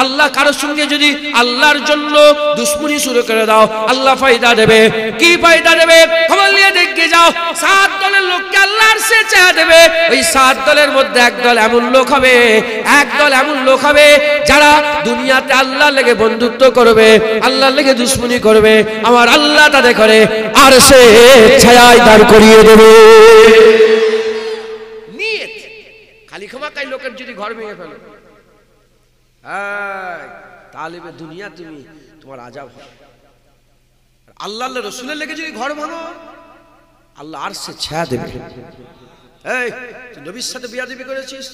আল্লাহ কারোর সঙ্গে যদি আল্লাহর জন্য দুশমনি শুরু করে দাও, আল্লাহ ফায়দা দেবে। কি ফায়দা দেবে? খবর নিয়ে দেখে যাও, 7 দলের লোককে আল্লাহর সে চেয়ে দেবে। ওই 7 দলের মধ্যে একদল এমন লোক হবে, একদল এমন লোক হবে যারা দুনিয়াতে আল্লাহর লেগে বন্ধুত্ব করবে, আল্লাহর লেগে দুশমনি করবে, আমার আল্লাহ তাদের করে আর সে ছায়ায় দাঁড় করিয়ে দেবে। নিয়ত খালি খামাকাই লোকের যদি ঘর ভেঙে ফেলো, তালেবে দুনিয়া তুমি, তোমার আযাব হবে। আল্লাহ রাসূলের লেগে যদি ঘর ভাঙো, আল্লাহ আর সে ছায়া দেবে। এই তুই নবীর সাথে বিয়াদবি করেছিস,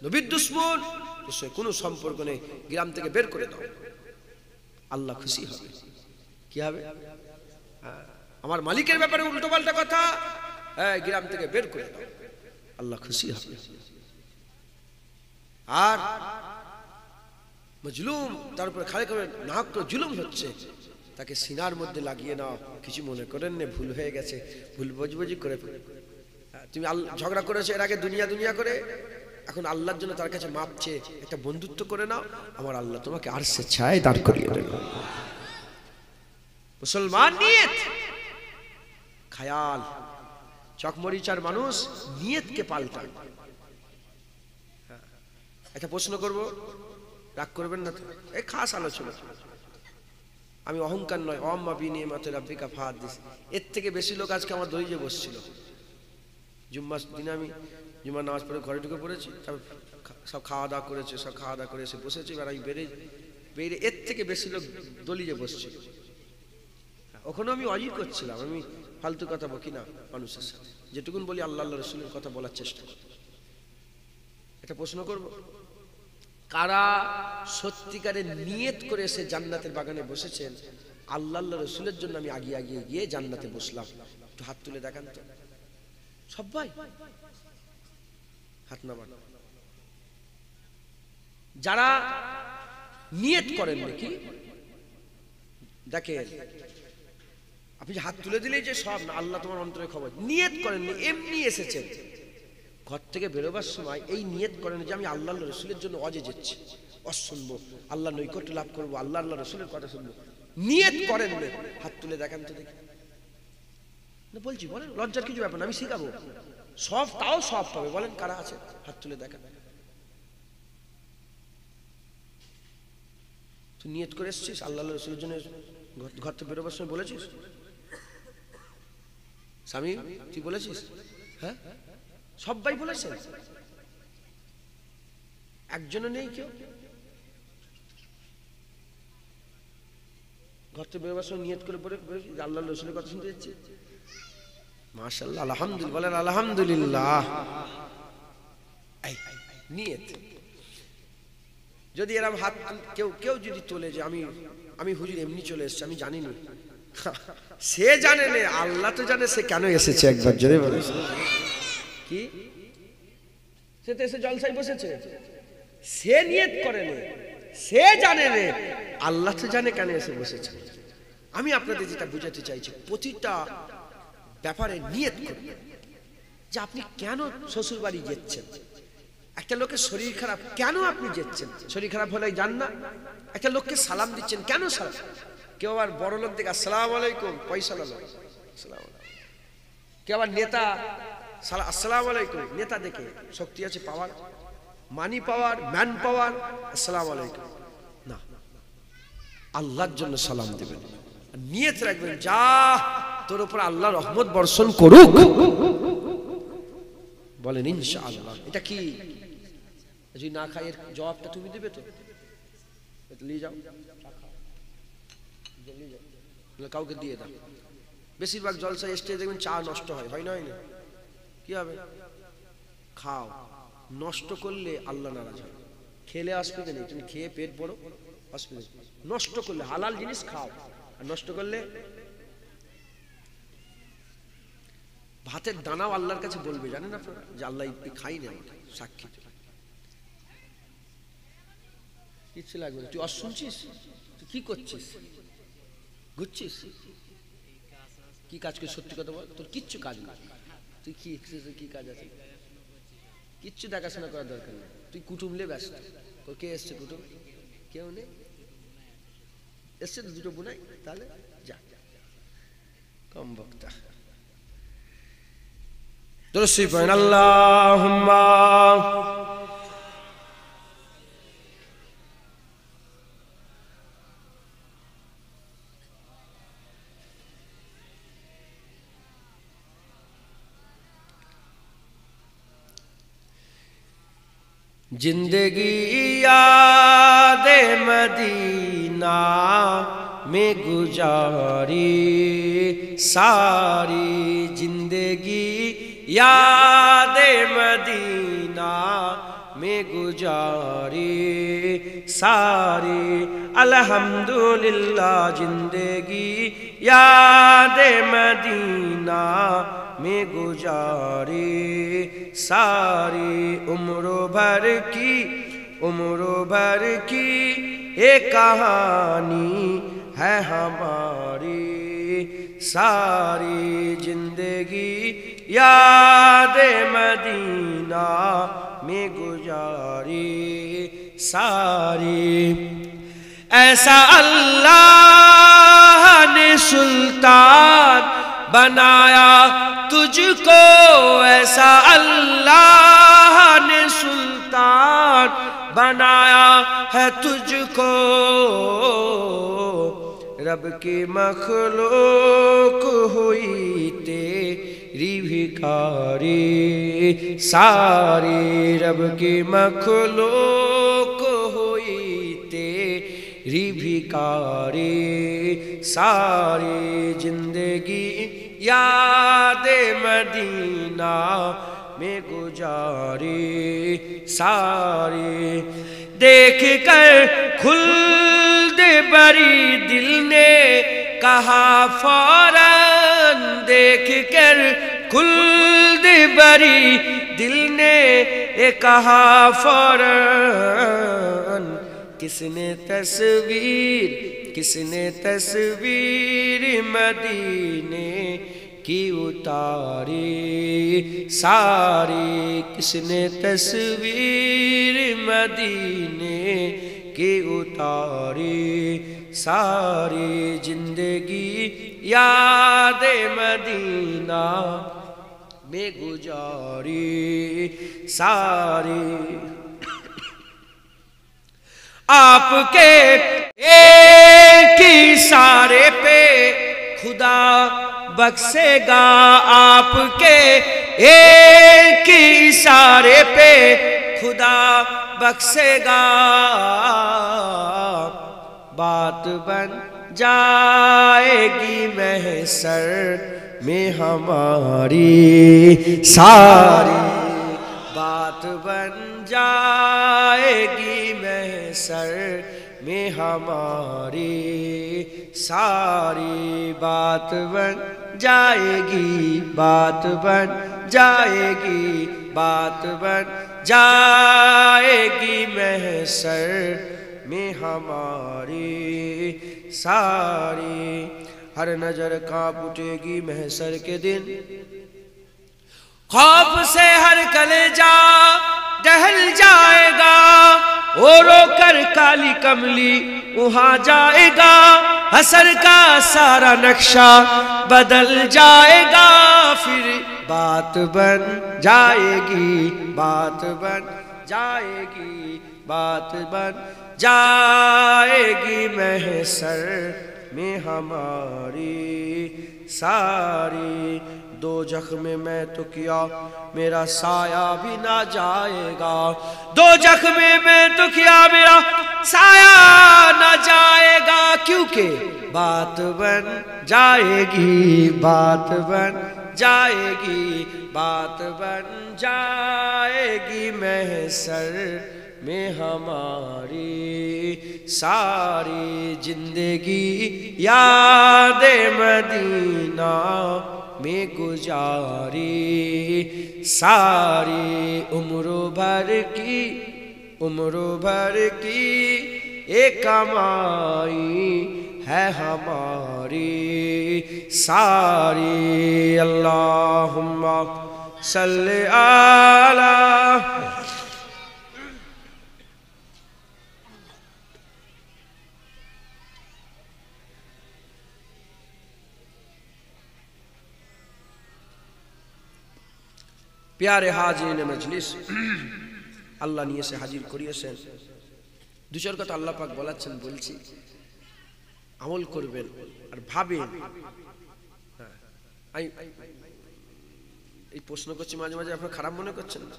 নবীর দুশমন, তোর সাথে কোনো সম্পর্ক নেই, গ্রাম থেকে বের করে দাও, আল্লাহ খুশি হবে। কি হবে? আমার মালিকের ব্যাপারে উল্টো পাল্টা কথা, গ্রাম থেকে বের করে দাও, আল্লাহ খুশি হবে। আর মজলুম, তার উপরে খালি করে নাক তো জুলুম হচ্ছে, তাকে সিনার মধ্যে লাগিয়ে নাও, কিছু মনে করেন না, ভুল হয়ে গেছে, ভুল বুঝবুঝি করে। তুমি ঝগড়া করেছো এর আগে দুনিয়া দুনিয়া করে, এখন আল্লাহর জন্য তার কাছে মাপ চেয়ে একটা বন্ধুত্ব করে নাও, আমার আল্লাহ তোমাকে আরশে ছায়ায় দাঁড় করিয়ে দেবে। মুসলমান নিয়ত খেয়াল, চকমরিচার মানুষ নিয়তকে পাল্টায়। একটা প্রশ্ন করব, রাগ করবেন না তো, এই খাস আলোচনা। আমি অহংকার নয়, আম্মা বিনিয়ামাতে রাব্বিকা ফাহাদিস, এর থেকে বেশি লোক আজকে আমার দরিয়ে বসছিল। জুম্মার দিনে আমি জুম্মার নামাজ পড়ে ঘরে ঢুকে পড়েছি, তারপর সব খাওয়া দাওয়া করেছে, সব খাওয়া দাওয়া করে এসে বসেছি। এবার আমি বেরিয়ে এর থেকে বেশি লোক দলিয়ে বসছিল। ওখানে আমি অজির করছিলাম, আমি ফালতু কথা বকি না মানুষের সাথে, যেটুকুন বলি আল্লাহ রাসূলের কথা বলার চেষ্টা করি। একটা প্রশ্ন করব, কারা সত্যিকারের নিয়ত করে এসে জান্নাতের বাগানে বসেছেন, আল্লাহ রসুলের জন্য আমি আগিয়ে আগিয়ে গিয়ে জান্নাতে বসলাম, একটু হাত তুলে দেখান তো সবাই, হাত নামান। যারা নিয়ত করেন নাকি দেখেন, আপনি হাত তুলে দিলেই যে সব না, আল্লাহ তোমার অন্তরে খবর। নিয়ত করেননি, এমনি এসেছেন। ঘর থেকে বেরোবার সময় এই নিয়ত করেন যে আমি আল্লাহ রসুলের জন্য অজে যাচ্ছি, শুনবো, আল্লাহ নৈকট্য লাভ করবো, আল্লাহ রসুলের কথা শুনবো। নিয়ত করেন না, হাত তুলে দেখান তো দেখি। বলছি বলেন, লজ্জার কিছু ব্যাপার না, আমি শিখাবো সব, তাও সব পাবে। বলেন কারা আছে, হাত তুলে দেখান। তুই নিয়ত করে এসছিস আল্লাহ রসুলের জন্য, ঘর থেকে বেরোবার সময় বলেছিস? স্বামী তুই বলেছিস? হ্যাঁ, সবাই বলেছেন, একজনও নেই কেউ? ঘর থেকে বেরোবার সময় নিয়ত করে পড়ে আল্লাহ রসুলের কথা শুনতে যাচ্ছে? মাশাআল্লাহ, আলহামদুলিল্লাহ, বলেন আলহামদুলিল্লাহ। নিয়ত যদি এরকম হাত কেউ যদি তোলে যে আমি হুজুর এমনি চলে এসেছি, আমি জানিনি, সে জানে না, আল্লাহ তো জানে সে কেন এসেছে। একবার জোরে বলে কি, সে তো এসে জলসায় বসেছে, সে নিয়ত করে না, সে জানে না, আল্লাহ তো জানে কেন এসে বসেছে। আমি আপনাদের যেটা বুঝাতে চাইছি, প্রতিটা ব্যাপারে নিয়ত করবেন যে আপনি কেন শ্বশুর বাড়ি যাচ্ছেন। একটা লোকের শরীর খারাপ, কেন আপনি যাচ্ছেন? শরীর খারাপ হলে যান না? একটা লোককে সালাম দিচ্ছেন, কেন সালাম? কেউ আবার বড় লোক দেখে আসসালামু আলাইকুম, পয়সা লাল, কেউ আবার নেতা আসসালামু আলাইকুম, নেতা দেখে শক্তি আছে, পাওয়ার, মানি পাওয়ার, ম্যান পাওয়ার, আসসালামু আলাইকুম না, আল্লাহর জন্য সালাম দেবেন, নিয়ত রাখবেন যা তোর উপর আল্লাহ রহমত বর্ষণ করুক। বলেন ইনশাআল্লাহ। এটা কি যদি না খাই এর জবাবটা তুমি দেবে তো? নিয়ে যাও, কাউকে দিয়ে দাও। বেশিরভাগ জলসায় স্টেজে দেখবেন চা নষ্ট হয়, হয় না? কি হবে? খাও, নষ্ট করলে আল্লাহ নারাজ হয়। খেলে অসুবিধা নেই, তুমি খেয়ে পেট বড়, অসুবিধা। নষ্ট করলে হালাল জিনিস খাও, আর নষ্ট করলে ভাতের দানাও আল্লাহর কাছে বলবে, জানেন আপনারা, যে আল্লাহ খাই না, আমাকে সাক্ষী কিচ্ছু লাগবে না। তুই শুনছিস, তুই কি করছিস, ঘুরছিস, কি কাজ করে? সত্যি কথা বল, তোর কিচ্ছু কাজ না, তুই কি কাজ আছে? কিচ্ছু দেখাশোনা করার দরকার নেই, তুই কুটুমলে ব্যস্ত। তোর কে এসছে কুটুম? কেউ নেই, এসছে তো দুটো বোনাই, তাহলে যা, কম বক্তা। দরুদ পড়েন, আল্লাহুম্মা जिंदगी याद मदीना में गुजारी, सारी जिंदगी याद मदीना में गुजारी, सारी अल्हम्दुलिल्लाह जिंदगी याद मदीना में गुजारी, सारी उम्र भर की एक कहानी है हमारी, सारी जिंदगी याद मदीना में गुजारी, सारी। ऐसा अल्लाह ने सुल्तान बनाया तुझको, ऐसा अल्लाह ने सुल्तान बनाया है तुझको, रब की मखलूक हुई तेरी भिखारी, सारी रब की मखलूक हुई तेरी भिखारी, सारी जिंदगी याद मदीना में गुजारी, सारी। دیکھ کر خلد بری دل نے کہا فوراً، دیکھ کر خلد بری دل نے کہا فوراً، کس نے تصویر مدینے کی اتاری ساری، کس نے تصویر مدینے کی اتاری ساری، زندگی یاد مدینہ میں گزاری ساری۔ آپ کے ایک اشارے پہ خدا بخشے گا، آپ کے ایک اشارے پہ خدا بخشے گا، بات بن جائے گی محشر میں ہماری ساری، بات بن جائے گی محشر میں ہماری ساری، بات بن جائے گی، بات بن جائے گی، بات بن جائے گی محشر میں ہماری ساری۔ ہر نظر کانپ اٹھے گی محشر کے دن، خوف سے ہر کلیجہ دہل جائے گا، او رو کر کالی کملی وہاں جائے گا، حشر کا سارا نقشہ بدل جائے گا، پھر بات بن جائے گی، بات بن جائے گی، بات بن جائے گی محشر میں ہماری ساری۔ دوزخ میں تو کیا میرا سایہ بھی نہ جائے گا، دوزخ میں تو کیا میرا سایہ نہ جائے گا، کیونکہ بات بن جائے گی، بات بن جائے گی، بات بن جائے گی محشر میں ہماری ساری، زندگی یاد مدینہ میں گزاری ساری، عمر بھر کی ایک کمائی ہے ہماری ساری۔ اللہم صلی علی প্যারে হাজিরিন মজলিস, আল্লাহ নিয়ে এসে হাজির করিয়েছেন। দু চার কথা আল্লাহ পাক বলাচ্ছেন, বলছি আমল করবেন আর ভাবেন। আমি এই প্রশ্ন করছি মাঝে মাঝে, আপনারা খারাপ মনে করছেন না?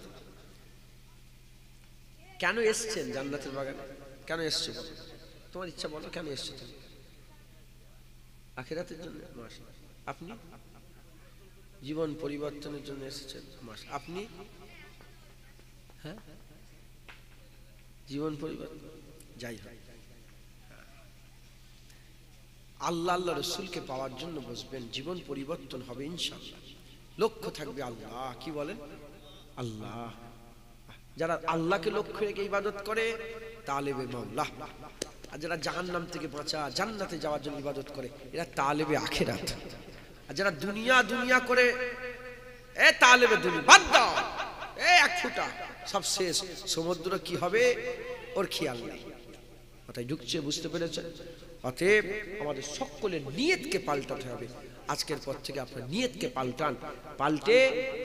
কেন এসছেন জান্নাতের বাগানে? কেন এসছো? তোমার ইচ্ছা বলো, কেন এসছো তুমি? আখিরাতের জন্য? আপনি জীবন পরিবর্তনের জন্য এসেছেন। আপনি? হ্যাঁ, জীবন পরিবর্তন। যাই হোক, আল্লাহ আল্লাহ রসুলকে পাওয়ার জন্য বসবেন, জীবন পরিবর্তন হবে ইনশাআল্লাহ। লক্ষ্য থাকবে আল্লাহ। কি বলেন? আল্লাহ। যারা আল্লাহকে লক্ষ্য রেখে ইবাদত করে তালেবে মাওলা, আর যারা জাহান্নাম থেকে বাঁচা জান্নাতে যাওয়ার জন্য ইবাদত করে এরা তালেবে আখিরাত। আর যারা দুনিয়া দুনিয়া করে এ তালেবে দুনিয়া, বাদ দাও, এক ফুটা সব শেষ, সমুদ্র কি হবে ওর খেয়াল নেই। কথায় ঢুকছে, বুঝতে পেরেছেন? অতএব আমাদের সকলের নিয়তকে পাল্টাতে হবে। আজকের পর থেকে আপনার নিয়তকে পাল্টান, পাল্টে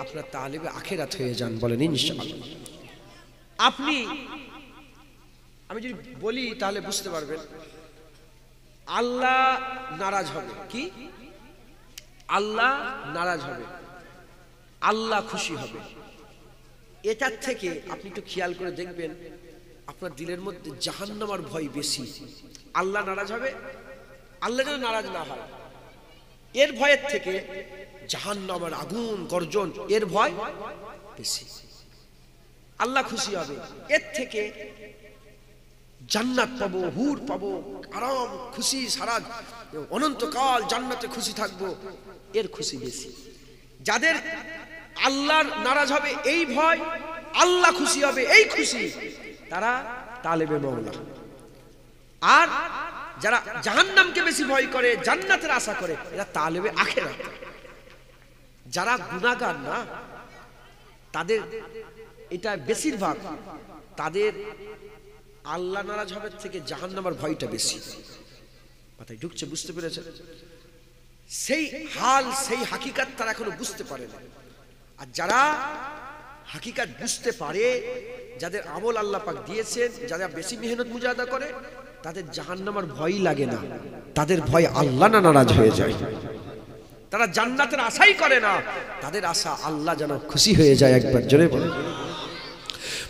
আপনার তালেবে আখিরাত হয়ে যান। বলেন ইনশাআল্লাহ। আপনি, আমি যদি বলি তাহলে বুঝতে পারবেন, আল্লাহ নারাজ হবে। কি? আল্লাহ নারাজ হবে, আল্লাহ খুশি হবে। এটার থেকে আপনি একটু খেয়াল করে দেখবেন আপনার দিলের মধ্যে জাহান্নামের ভয় বেশি। আল্লাহ নারাজ হবে, আল্লাহ যেন নারাজ না হয়, এর ভয়ের থেকে জাহান্নামের আগুন গর্জন এর ভয় বেশি। আল্লাহ খুশি হবে, এর থেকে জান্নাত পাবো, হুর পাবো, আরাম খুশি, সারা অনন্তকাল জান্নাতে খুশি থাকবো, এর খুশি বেশি। যাদের আল্লাহর নারাজ হবে এই ভয়, আল্লাহ খুশি হবে এই খুশি, তারা তালেবে মাওলা। আর যারা জাহান্নামকে বেশি ভয় করে, জান্নাতের আশা করে, এরা তালেবে আখিরাত। যারা গুনাহগার না, তাদের এটা বেশিরভাগ, তাদের আল্লাহ নারাজ হবে থেকে জাহান্নামের ভয়টা বেশি। মাথায় ঢুকছে? বুঝতে পেরেছেন? সেই হাল, সেই হাকিকাত তারা এখনো বুঝতে পারে না। আর যারা হাকিকাত বুঝতে পারে, যাদের আমল আল্লাহ পাক দিয়েছেন, যারা বেশি মেহনত মুজাহাদা করে, তাদের জাহান্নামের ভয় লাগে না, তাদের ভয় আল্লাহ না নারাজ হয়ে যায়। তারা জান্নাতের আশাই করে না, তাদের আশা আল্লাহ যেন খুশি হয়ে যায়। একবার জোরে বলে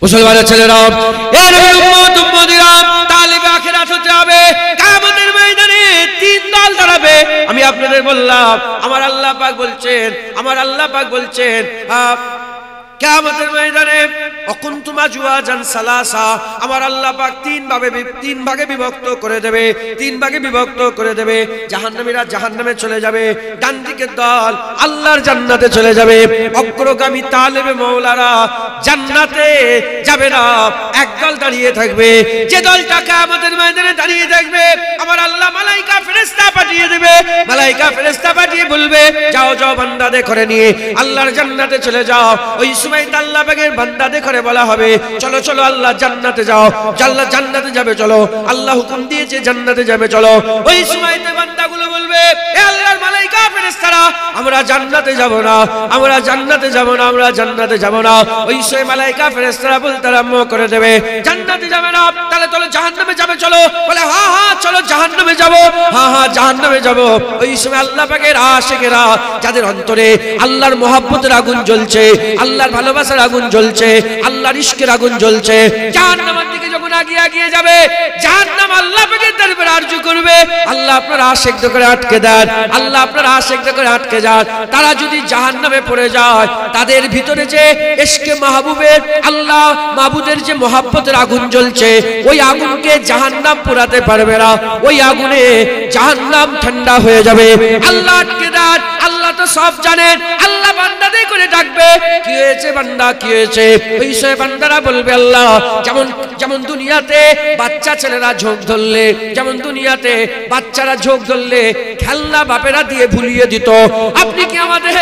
মুসলমানের ছেলেরা, এর উম্মত উম্মতিরা, তালেবে আখিরাত হতে হবে। কিয়ামতের ময়দানে তিন দল দাঁড়াবে। আমি আপনাদের বললাম, আমার আল্লাহ পাক বলছেন, আমার আল্লাহ পাক বলছেন কিয়ামতের ময়দানে অকুনতুম আজওয়াজান সালাসা, আমার আল্লাহ পাক তিন ভাগে বিভক্ত করে দেবে, তিন ভাগে বিভক্ত করে দেবে। জাহান্নামীরা জাহান্নামে চলে যাবে, ডান দিকের দল আল্লাহর জান্নাতে চলে যাবে। অগ্রগামী তালেবে মাওলারা জান্নাতে যাবে না, একদল দাঁড়িয়ে থাকবে। যে দলটা কিয়ামতের ময়দানে দাঁড়িয়ে থাকবে, আমার আল্লাহ মালায়েকা ফেরেশতা পাঠিয়ে দেবে। মালায়েকা ফেরেশতা পাঠিয়ে বলবে, যাও যাও বান্দাদের করে নিয়ে আল্লাহর জান্নাতে চলে যাও। ওই সময় আল্লাহ পাকের বান্দাদের করে বলা হবে, চলো চলো আল্লাহ জান্নাতে যাও, আল্লাহ জান্নাতে যাবে, চলো আল্লাহ হুকুম দিয়েছে জান্নাতে যাবে, চলো। ওই সময়তে বান্দাগুলো বলবে, এ আল্লাহর মালায়েকা ফেরেশতারা, আমরা জান্নাতে যাব না, আমরা জান্নাতে যাব না, আমরা জান্নাতে যাব না। ওই সময় মালায়েকা ফেরেশতারা বলতে আরম্ভ করে দেবে, জান্নাতে যাবে না, তাহলে চলো জাহান্নামে যাবে, চলো। বলে হ্যাঁ হ্যাঁ চলো জাহান্নামে যাব, হ্যাঁ হ্যাঁ জাহান্নামে যাব। ওই সময় আল্লাহ পাকের আশিকেরা, যাদের অন্তরে আল্লাহর মহব্বতের আগুন জ্বলছে, আল্লাহর ভালোবাসার আগুন জ্বলছে, আল্লাহর ইশকের আগুন জ্বলছে, জাহান্নামের দিকে যখন এগিয়ে যাবে, জাহান্নাম আল্লাহ পাকের দরবারে আরজু করবে, আল্লাহ আপনার আশিকদের করে আটকে দেন, আল্লাহ আপনার আশিকদের করে আটকে যান। তারা যদি জাহান্নামে পড়ে যায়, তাদের ভিতরে যে ইশকে মাহবুবের, আল্লাহ মাহবুবের যে মহব্বতের আগুন জ্বলছে, ওই আগুনকে জাহান্নাম পোড়াতে পারবে না, ওই আগুনে জাহান্নাম ঠান্ডা হয়ে যাবে। আল্লাহ আটকে দেন। আল্লাহ তো সব জানেন, আল্লাহ বান্দাদের করে ডাকবে, কি হয়েছে বান্দা, কি হয়েছে? ওই সে বান্দারা বলবে, আল্লাহ যেমন দুনিয়াতে বাচ্চা ছেলেরা ঝোঁক ধরলে, যেমন দুনিয়াতে বাচ্চারা ঝোঁক ধরলে খেলনা বাপেরা দিয়ে ভুলিয়ে দিত, আপনি কি আমাদের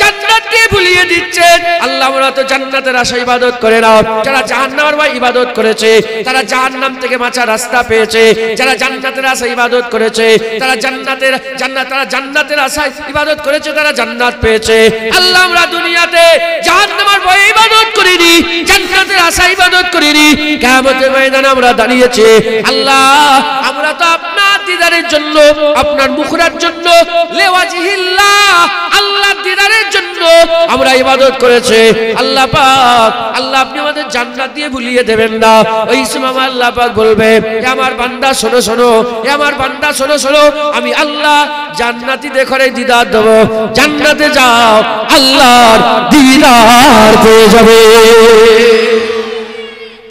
জান্নাত দিয়ে ভুলিয়ে দিচ্ছেন? আল্লাহ, আমরা তো জান্নাতের আশা ইবাদত করে না। যারা জাহান্নামের ভয় ইবাদত করেছে, তারা জাহান্নাম থেকে বাঁচার রাস্তা পেয়েছে। যারা জান্নাতের আশা ইবাদত করেছে, তারা জান্নাতের আশা ইবাদত করেছে, তারা জান্নাত পেয়েছে। আল্লাহ, আমরা দুনিয়াতে জাহান্নামের ভয়ে ইবাদত করিনি, জান্নাতের আশা ইবাদত করিনি। কিয়ামতের ময়দানে আমরা দাঁড়িয়েছি, আল্লাহ আমরা তো আপনার দিদারের জন্য, আপনার মুখরার জন্য, লিওয়াজহিল্লাহ, আল্লাহর দিদারের জন্য আমরা ইবাদত করেছি। আল্লাহ পাক, আল্লাহ আপনি আমাদের জান্নাত দিয়ে ভুলিয়ে দেবেন না। ওই সময় আল্লাহ পাক বলবে, হে আমার বান্দা শোনো শোনো, হে আমার বান্দা শোনো শোনো, আমি আল্লাহ জান্নাতীদের ঘরে দিদার দেব, জান্নাতে যাও, আল্লাহর দিদার পেয়ে যাবে।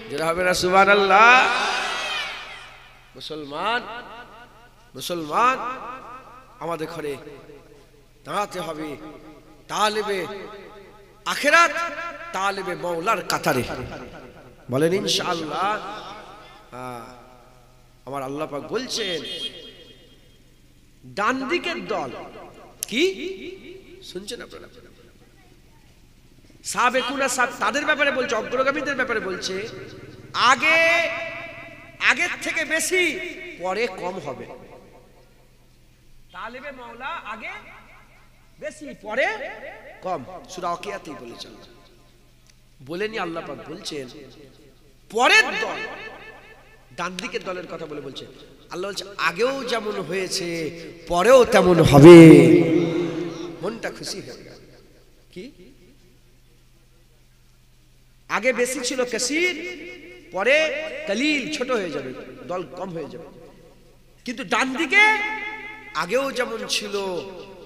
যেটা হবে না সুবহানাল্লাহ। মুসলমান আমাদের ঘরে দাঁড়াতে হবে, তালেবে আখিরাত, তালেবে মাওলার কাতারে। বলেন ইনশাআল্লাহ। আমার আল্লাহ পাক বলছেন, ডান দিকের দল কি শুনছেন আপনারা? সাবেকুনা সাব, তাদের ব্যাপারে বলছে, অগ্রগামীদের ব্যাপারে বলছে, আগের থেকে বেশি, পরে কম হবে। তালেবে মাওলা আগে বেশি, পরে কম। সূরা ওয়াকিয়াতেই বলেছেন, বলেনি আল্লাহ পাক বলছেন পরের দল, ডান দিকের দলের কথা বলছে। আল্লাহ বলছে আগেও যেমন হয়েছে পরেও তেমন হবে। মনটা খুশি হয়ে গেল। কি আগে বেশি ছিল কাসীর, পরে কলিল, ছোট হয়ে যাবে, দল কম হয়ে যাবে। কিন্তু ডান দিকে আগেও যেমন ছিল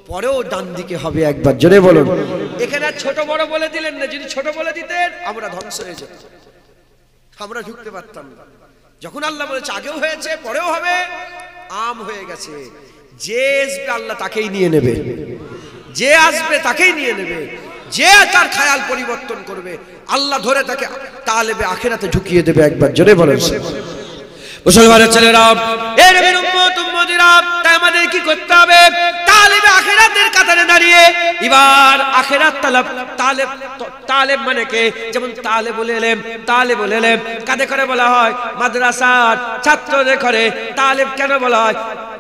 পরেও ডান দিকে হবে। একবার জোরে বলুন। এখানে ছোট বড় বলে দিলেন না, যদি ছোট বলে দিতেন আমরা ধ্বংস হয়ে যেতাম, আমরা ঢুকতে পারতাম না। যখন আল্লাহ বলেছে আগেও হয়েছে পরেও হবে, আম হয়ে গেছে। যে আসবে আল্লাহ তাকেই নিয়ে নেবে, যে আসবে তাকেই নিয়ে নেবে। যে তার খেয়াল পরিবর্তন করবে আল্লাহ ধরে তাকে তালেবে আখিরাতে ঢুকিয়ে দেবে। একবার জোরে বলেন মুসলমানের ছেলেরা, এর নবীর উম্মত উম্মতিরা, তাই আমাদের কি করতে হবে? তালেবে আখিরাতের কাতারে দাঁড়িয়ে এবার আখিরাত তালেব তালেব মানে কে? যেমন তালেবুল ইলম, তালেবুল ইলম কাদের করে বলা হয়? মাদ্রাসার ছাত্রদের করে। তালেব কেন বলা হয়?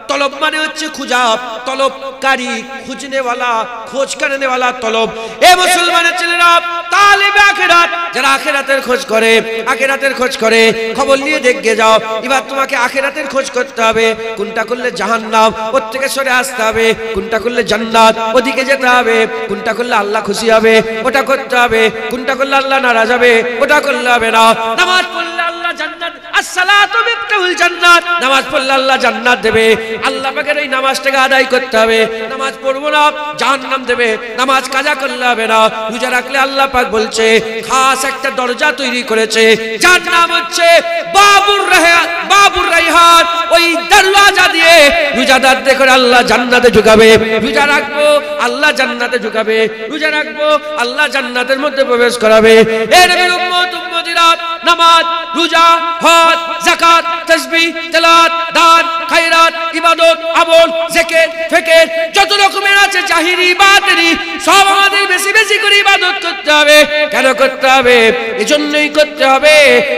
তলব মানে হচ্ছে খুঁজা, তলবকারী, খুঁজনেওয়ালা, খোঁজ করনেওয়ালা তলব। এ মুসলমানের ছেলেরা, তালেবে আখিরাত যারা আখিরাতের খোঁজ করে, আখিরাতের খোঁজ করে, খবর নিয়ে দেখে যাও। এবার তোমাকে আখিরাতের খোঁজ করতে হবে। কোনটা করলে জাহান্নাম, ওর থেকে সরে আসতে হবে। কোনটা করলে জান্নাত, ওদিকে যেতে হবে। কোনটা করলে আল্লাহ খুশি হবে, ওটা করতে হবে। কোনটা করলে আল্লাহ নারাজ হবে, ওটা করলে হবে না। নামাজ পড়লে আল্লাহ জান্নাত, আসসালাতু মিফতাহুল জান্নাত, নামাজ পড়লে আল্লাহ জান্নাত দেবে। আল্লাহ পাকের এই নামাজটাকে আদায় করতে হবে। নামাজ পড়বো না জাহান্নাম দেবে। নামাজ কাজা করলে হবে না। রোজা রাখলে আল্লাহ পাক বলছে খাস একটা দরজা তৈরি করেছে, যার নাম হচ্ছে বাবুর রায়হান। বাবুর রায়হান, ওই দরওয়াজা দিয়ে রোজাদারদের করে আল্লাহ জান্নাতে ঢুকাবে। রোজা রাখবো আল্লাহ জান্নাতে ঢুকাবে, রোজা রাখবো আল্লাহ জান্নাতের মধ্যে প্রবেশ করাবে। এ নবীর উম্মত উম্মতিরা, নামাজ, রোজা, হজ, যাকাত, তাসবিহ, তেলাওয়াত, দান, খায়রাত, ইবাদত, আমল, জিকির, ফিকির যত রকমের আছে জাহিরি বাতিনি, সব আমাদের বেশি বেশি করে ইবাদত করতে হবে। কেন করতে হবে? এজন্যই করতে হবে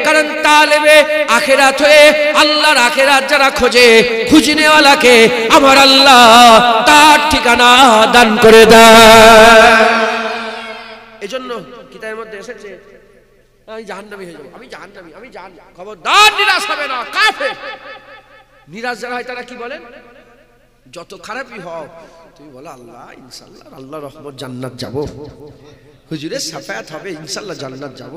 কারণ তালেবে আখিরাত হয়ে আল্লাহর আখিরাত যারা খোঁজে, খুঁজনেওয়ালাকে আমার আল্লাহ তার ঠিকানা দান করে দেয়। এজন্য কিতাবের মধ্যে এসেছে আমি জাহান্নামী হয়ে যাবো, আমি জাহান্নামী, আমি জাহান্নাম। খবরদার নিরাশ হবে না, কাফের। নিরাশ যারা হয় তারা কি বলেন? যত খারাপই হও তুমি বলো আল্লাহ ইনশাআল্লাহ আল্লাহ রহমত জান্নাত যাব, হুজুরের সাফায়াত হবে ইনশাআল্লাহ জান্নাত যাব।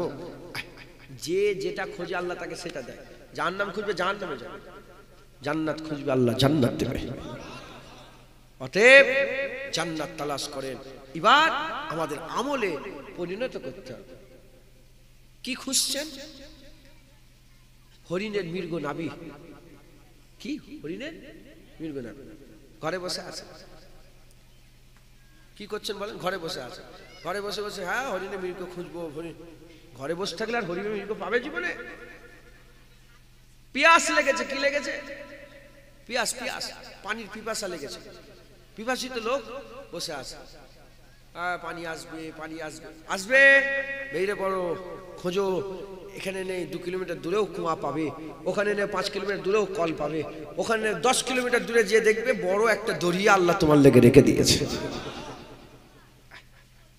যে যেটা খোঁজে আল্লাহ তাকে সেটা দেয়। জাহান্নাম খুঁজবে জাহান্নামে যাবে, জান্নাত খুঁজবে আল্লাহ জান্নাত দেবে। অতএব জান্নাত তালাশ করেন। এবার আমাদের আমলে পরিণত করতে হবে। কি খুঁজছেন? হরিণের মৃগ নাভি। কি হরিণের মৃগ নাভি? ঘরে বসে আছে। কি করছেন বলেন? ঘরে বসে আছে। ঘরে বসে বসে হ্যাঁ হরিণের মৃগ খুঁজবো। হরিণ ঘরে বসে থাকলে আর হরিণের মৃগ পাবে জীবনে? পিয়াস লেগেছে। কি লেগেছে? পিয়াস, পিয়াস, পানির পিপাসা লেগেছে। পিপাসিত লোক বসে আছে। পানি আসবে, পানি আসবে, আসবে, বেরিয়ে পড়ো, খোঁজো। এখানে নেই 2 কিলোমিটার দূরেও কুয়া পাবে, ওখানে নেই 5 কিলোমিটার দূরেও কল পাবে, ওখানে 10 কিলোমিটার দূরে যে দেখবে বড় একটা দরিয়া আল্লাহ তোমার লেগে রেখে দিয়েছে।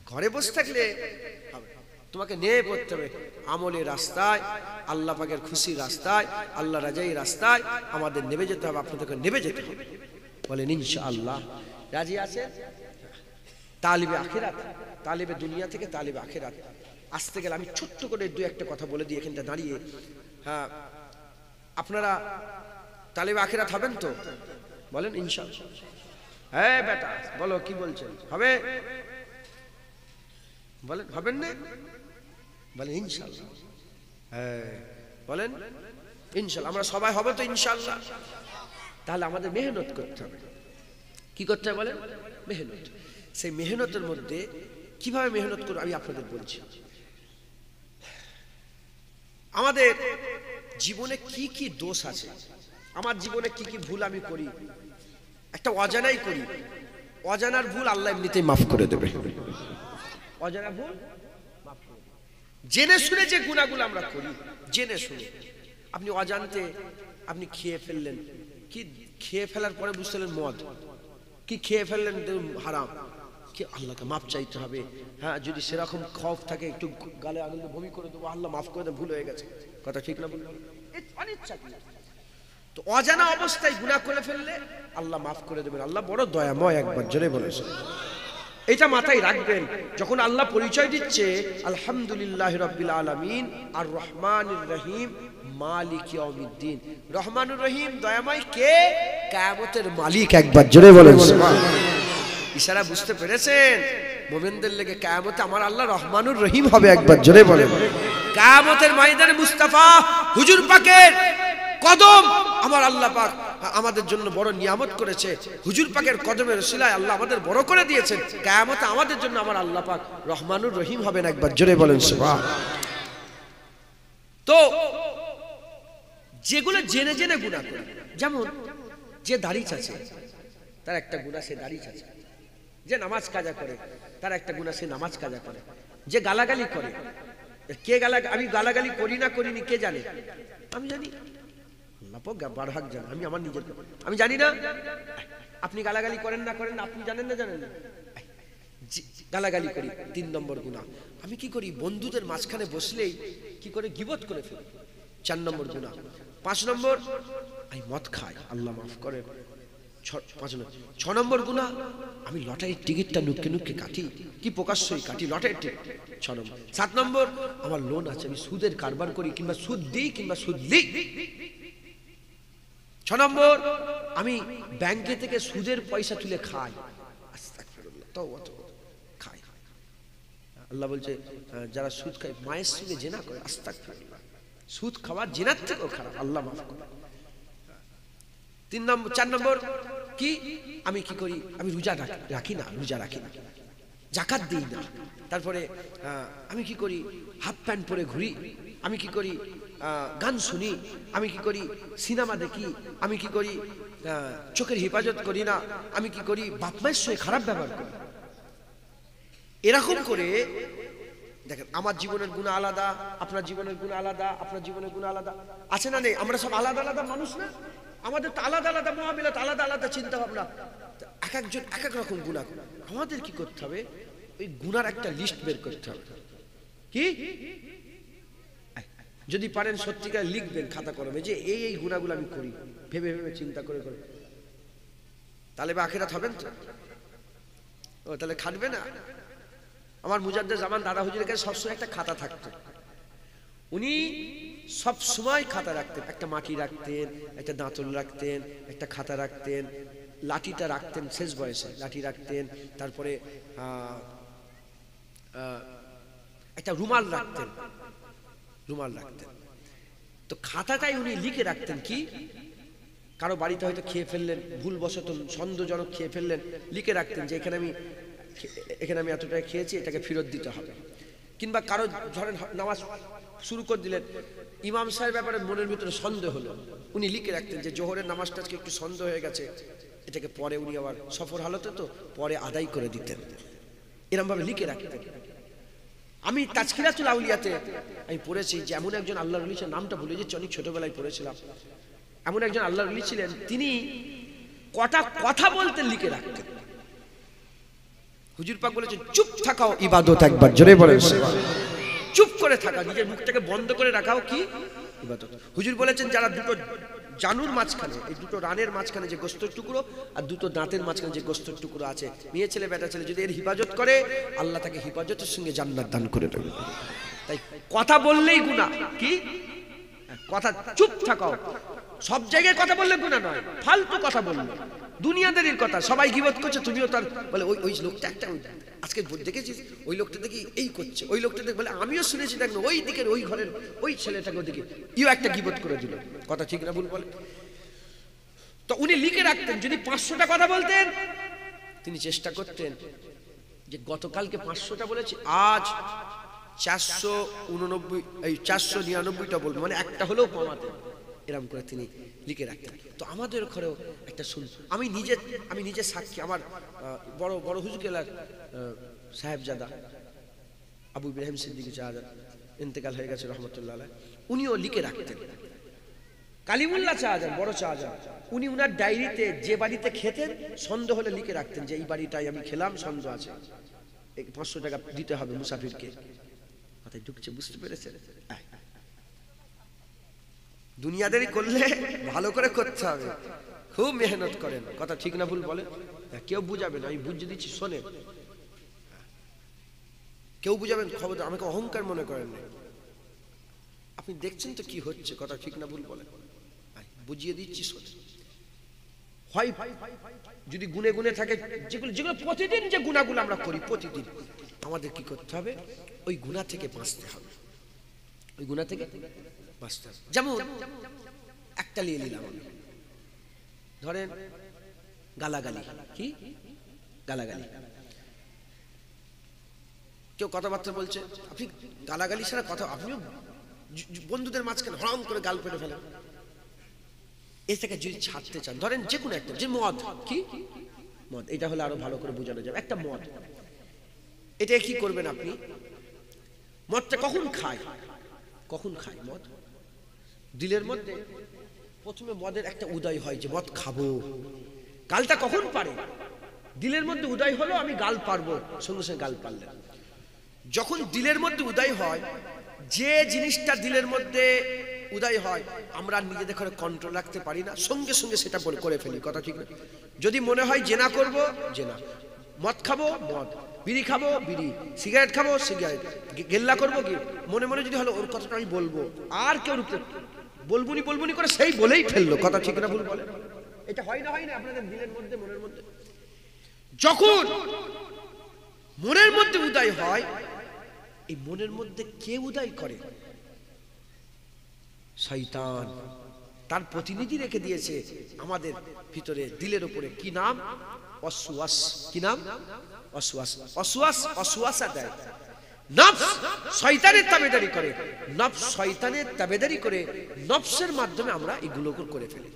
ঘরে বসে থাকলে তোমাকে নিয়ে পড়তে হবে আমলের রাস্তায়, আল্লাহ পাকের খুশির রাস্তায়, আল্লাহ রাজাই রাস্তায় আমাদের নেমে যেতে হবে। আপনাদেরকে নেমে যেতে হবে। বলেন ইনশাআল্লাহ রাজি আছেন? তালিবে আখিরাত, তালিবে দুনিয়া থেকে তালিবে আখিরাত আসতে গেলে আমি ছোট্ট করে 2-1টা কথা বলে দিই এখানটা দাঁড়িয়ে। হ্যাঁ, আপনারা তালিবে আখিরাত হবেন তো? বলেন ইনশাআল্লাহ। হ্যাঁ বেটা বলো কি বলছেন? হবে? বলেন হবেন না? বলেন ইনশাআল্লাহ। হ্যাঁ বলেন ইনশাআল্লাহ। আমরা সবাই হবে তো ইনশাআল্লাহ? তাহলে আমাদের মেহনত করতে হবে। কি করতে হবে বলেন? মেহনত। সেই মেহনতের মধ্যে কিভাবে মেহনত করব আমি আপনাদের বলছি। আমাদের জীবনে কি কি দোষ আছে, আমার জীবনে কি কি ভুল আমি করি, একটা অজানাই করি। অজানার ভুল আল্লাহ এমনিতেই মাফ করে দেবে। অজানা ভুল মাফ করে দেবে। জেনে শুনে যে গুনাহগুলো আমরা করি, জেনে শুনে, আপনি অজান্তে আপনি খেয়ে ফেললেন, কি খেয়ে ফেলার পরে বুঝলেন মদ, কি খেয়ে ফেললেন হারাম, কি আল্লাহকে মাফ চাইতে হবে। হ্যাঁ, যদি সেরকম খৌফ থাকে একটু গালে আঙুল দিয়ে বমি করে দেবো, আল্লাহ মাফ করে দেব, ভুল হয়ে গেছে, কথা ঠিক না? বললাম অনিচ্ছা। তো অজানা অবস্থায় গুনাহ করে ফেললে আল্লাহ মাফ করে দেবেন। আল্লাহ বড় দয়াময়, একবার জোরে বলেছে। এটা মাথায় রাখবেন। যখন আল্লাহ পরিচয় দিচ্ছে আলহামদুলিল্লাহি রাব্বিল আলামিন আর রহমানির রহিম মালিক ইয়াউমিদ্দিন, রহমানুর রহিম দয়াময় কে? কিয়ামতের মালিক, একবার জোরে বলেন সুবহানাল্লাহ। ইশারা বুঝতে পেরেছেন? মুমিনদের লেগে কিয়ামতে আমার আল্লাহ রহমানুর রহিম হবে, একবার জোরে বলেন। কিয়ামতের ময়দানে মুস্তাফা হুজুর পাকের কদম আমার আল্লাহ পাক আমাদের জন্য বড় নিয়ামত করেছে, হুজুর পাকের কদমের ওসিলায় আল্লাহ আমাদের বড় করে দিয়েছেন। কিয়ামতে আমাদের জন্য আমার আল্লাহ পাক রহমানুর রহিম হবেন, একবার জোরে বলেন সুবহানাল্লাহ। তো যেগুলো জেনে জেনে গুনাহ করে, যেমন যে দাড়ি চাচে তার একটা গুনাহ, সে দাড়ি চাচে। যে নামাজ কাজা করে তার একটা গুনাহ, সে নামাজ কাজা করে। যে গালাগালি করে, কে আমি গালাগালি করি না করিনি কে জানে? আমি জানি, আল্লাহ পাক বারহাক জানে, আমি আমার নিজের আমি জানি না। আপনি গালাগালি করেন না করেন না আপনি জানেন না জানেন না? গালাগালি করি, 3 নম্বর গুনাহ। আমি কি করি? বন্ধুদের মাঝখানে বসলেই কি করে গীবত করে ফেলি, 4 নম্বর গুনাহ। 5 নম্বর, আমি মদ খাই, আল্লাহ মাফ করে, 6 নম্বর গুনাহ, আমি লটারির টিকিটটা নুকে নুকে কাটি, কি প্রকাশ্যই কাটি লটারির টিকিট, 6 নম্বর। 7 নম্বর, আমার লোন আছে, আমি সুদের কারবার করি, কিংবা সুদ দিই কিংবা সুদ দিই। 6 নম্বর, আমি ব্যাংকে থেকে সুদের পয়সা তুলে খাই, আস্তাগফিরুল্লাহ, তওবা খাই। আল্লাহ বলছে যারা সুদ খায় মায়ের সঙ্গে জিনা করে, আস্তাগফিরুল্লাহ, সুদ খাওয়া জিনার থেকেও খারাপ, আল্লাহ মাফ করে। 4 নম্বর কি? আমি কি করি? আমি রোজা রাখি না, যাকাত দিই না। তারপরে আমি কি করি? হাফ প্যান্ট পরে ঘুরি। আমি কি করি? গান শুনি। আমি কি করি? সিনেমা দেখি। আমি কি করি? চোখের হেফাজত করি না। আমি কি করি? বাপ মায়ের সঙ্গে খারাপ ব্যবহার করি। এরকম করে দেখেন, আমার জীবনের গুনাহ আলাদা, আপনার জীবনের গুনাহ আলাদা, আপনার জীবনের গুনাহ আলাদা, আছে না নেই? আমরা সব আলাদা আলাদা মানুষ না? আমাদের তো আলাদা আলাদা মুআমিলাত, আলাদা আলাদা চিন্তা ভাবনা, এক একজন এক এক রকম গুনাহ। আমাদের কি করতে হবে? ওই গুনার একটা লিস্ট বের করতে হবে। কি? যদি পারেন সত্যিকার লিখবেন খাতা কলমে যে এই এই গুনাহগুলো আমি করি, ভেবে ভেবে চিন্তা করে করে, তাহলে আখিরাত হবেন তো? ও তাহলে খাটবে না। আমার মুজাদ্দেদ জামান দাদা হুজুরের কাছে সবসময় একটা খাতা থাকতো, উনি সব সময় খাতা রাখতেন, একটা মাটি রাখতেন, একটা দাঁতল রাখতেন, একটা খাতা রাখতেন, লাঠিটা রাখতেন, শেষ বয়সে লাঠি রাখতেন, তারপরে একটা রুমাল রাখতেন, তো খাতাটাই উনি লিখে রাখতেন কি? কারো বাড়িতে হয়তো খেয়ে ফেললেন, ভুলবশত সন্দেহজনক খেয়ে ফেললেন, লিখে রাখতেন যে এখানে আমি এতটা খেয়েছি, এটাকে ফেরত দিতে হবে। কিংবা কারো ধরেন নামাজ শুরু করে দিলেন, ইমাম সাহেবের ব্যাপারে মনের ভিতরে সন্দেহ হলো, উনি লিখে রাখতেন যে জোহরের নামাজটা আজকে একটু সন্দেহ হয়ে গেছে, এটাকে পরে উনি আবার সফর হালতে তো পরে আদায় করে দিতেন, এরকম ভাবে লিখে রাখতেন। আমি তাজকিরাতুল আউলিয়াতে আমি পড়েছি যে এমন একজন আল্লাহর ওলি, নামটা ভুলে যাচ্ছি, অনেক ছোটবেলায় পড়েছিলাম। এমন একজন আল্লাহর ওলি ছিলেন, তিনি কটা কথা বলতেন লিখে রাখতেন। হুজুর পাক বলেছেন চুপ থাকাও ইবাদত, একবার জোরে বলেন চুপ করে থাকা, নিজের মুখটাকে বন্ধ করে রাখাও কি ইবাদত। হুজুর বলেছেন যারা দুটো জানুর মাঝখানে, এই দুটো রানের মাঝখানে যে গোস্তের টুকরো আর দুটো দাঁতের মাঝখানে যে গোস্তের টুকরো আছে, মেয়ে ছেলে বেটা ছেলে, যদি এর হিফাজত করে আল্লাহ তাকে হিফাজতের সঙ্গে জান্নাত দান করে দেবে। তাই কথা বললেই গুনাহ, কি কথা, চুপ থাকাও। সব জায়গায় কথা বললে গুনাহ নয়, ফালতু কথা বললে, দুনিয়াদারির কথা, সবাই গীবত করছে, তুমিও তার বলে ওই লোকটা একটা আজকে দেখেছিস, ওই লোকটা দেখি এই করছে, ওই লোকটা দেখে বলে আমিও শুনেছি, দেখো ওই দিকের ওই ঘরের ওই ছেলেটাকে ওদিকে ইও একটা গীবত করে দিল। কথা ঠিক না ভুল বলে? তো উনি লিখে রাখতেন, যদি 500টা কথা বলতেন তিনি চেষ্টা করতেন যে গতকালকে 500টা বলেছি, আজ 499টা বলবো, মানে একটা হলেও কমাতেন, এরকম করে তিনি লিখে রাখতেন। তো আমাদের ঘরেও একটা আমি নিজে সাক্ষী, আমার বড় হুজুরকেলার সাহেবজাদা আবু ইব্রাহিম সিদ্দিকী শাহজাদ ইন্তেকাল হয়ে গেছে রহমতুল্লাহ আলাইহি, উনিও লিখে রাখতেন। কালিমুল্লাহ শাহজাদ, বড় শাহজাদ, উনি উনার ডায়েরিতে যে বাড়িতে খেতেন সন্দেহ হলে লিখে রাখতেন যে এই বাড়িটাই আমি খেলাম, সন্দেহ আছে, 500 টাকা দিতে হবে মুসাফিরকে। কথায় ঢুকছে, বুঝতে পেরেছে? দুনিয়াদারি করলে ভালো করে করতে হবে, খুব মেহনত করেন। কথা ঠিক না ভুল বলে? কেউ বুঝাবেন, আমি বুঝিয়ে দিচ্ছি, শোনেন। কেউ বুঝাবেন, খবর আমাকে অহংকার মনে করেন না, আপনি দেখছেন তো কি হচ্ছে। কথা ঠিক না ভুল বলে? বুঝিয়ে দিচ্ছি, শোনেন। হয় যদি গুনে গুনে থাকে, যেগুলো প্রতিদিন যে গুনাহগুলো আমরা করি, প্রতিদিন আমাদের কি করতে হবে? ওই গুনাহ থেকে বাঁচতে হবে, ওই গুনাহ থেকে বাঁচতে হবে। যেমন একটা নিয়ে নিলাম আমি। ধরেন গালাগালি, কি গালাগালি, কেউ কথাবার্তা বলছে, আপনি গালাগালি ছাড়া কথা, আপনিও বন্ধুদের মাঝখানে হরম করে গাল পেটে ফেলেন। এর থেকে যদি ছাড়তে চান, ধরেন যে কোনো একটা, যে মদ, কি মদ, এটা হলে আরো ভালো করে বোঝানো যাবে। একটা মদ, এটা কি করবেন আপনি? মদটা কখন খায়? কখন খায় মদ? দিলের মধ্যে প্রথমে মদের একটা উদয় হয় যে মদ খাবো। গালটা কখন পারে? দিলের মধ্যে উদয় হলো আমি গাল পারবো, সঙ্গে সঙ্গে গাল পারলেন। যখন দিলের মধ্যে উদয় হয়, যে জিনিসটা দিলের মধ্যে উদয় হয় আমরা নিজেদের ঘরে কন্ট্রোল রাখতে পারি না, সঙ্গে সঙ্গে সেটা করে ফেলি, কথা ঠিক না? যদি মনে হয় জেনা করব, জেনা, মদ খাবো মদ, বিড়ি খাবো বিড়ি, সিগারেট খাবো সিগারেট, গেল্লা করবো কি, মনে মনে যদি হলো ওর কথাটা আমি বলবো, আর কেউ রুখতে বলবুনি বলবুনি করে সেই বলেই ফেললো, কথা ঠিক না ভুল বলে? এটা হয় না, হয় না আপনাদের দিলের মধ্যে, মনের মধ্যে? যখন মনের মধ্যে উদয় হয়, এই মনের মধ্যে কে উদয় করে? শয়তান। তার প্রতিনিধি রেখে দিয়েছে আমাদের ভিতরে, দিলের উপরে। কি নাম? ওয়াসওয়াস। কি নাম? ওয়াসওয়াস। ওয়াসওয়াস, ওয়াসওয়াসা দেয়। নফস শয়তানের তাবেদারি করে, নফস শয়তানের তাবেদারি করে, নফসের মাধ্যমে আমরা এগুলো করে ফেলি।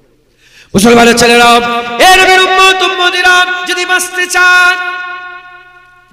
মুসলমানের ছেলেরা, এর নবীর উম্মত উম্মতিরা, যদি বাঁচতে চান,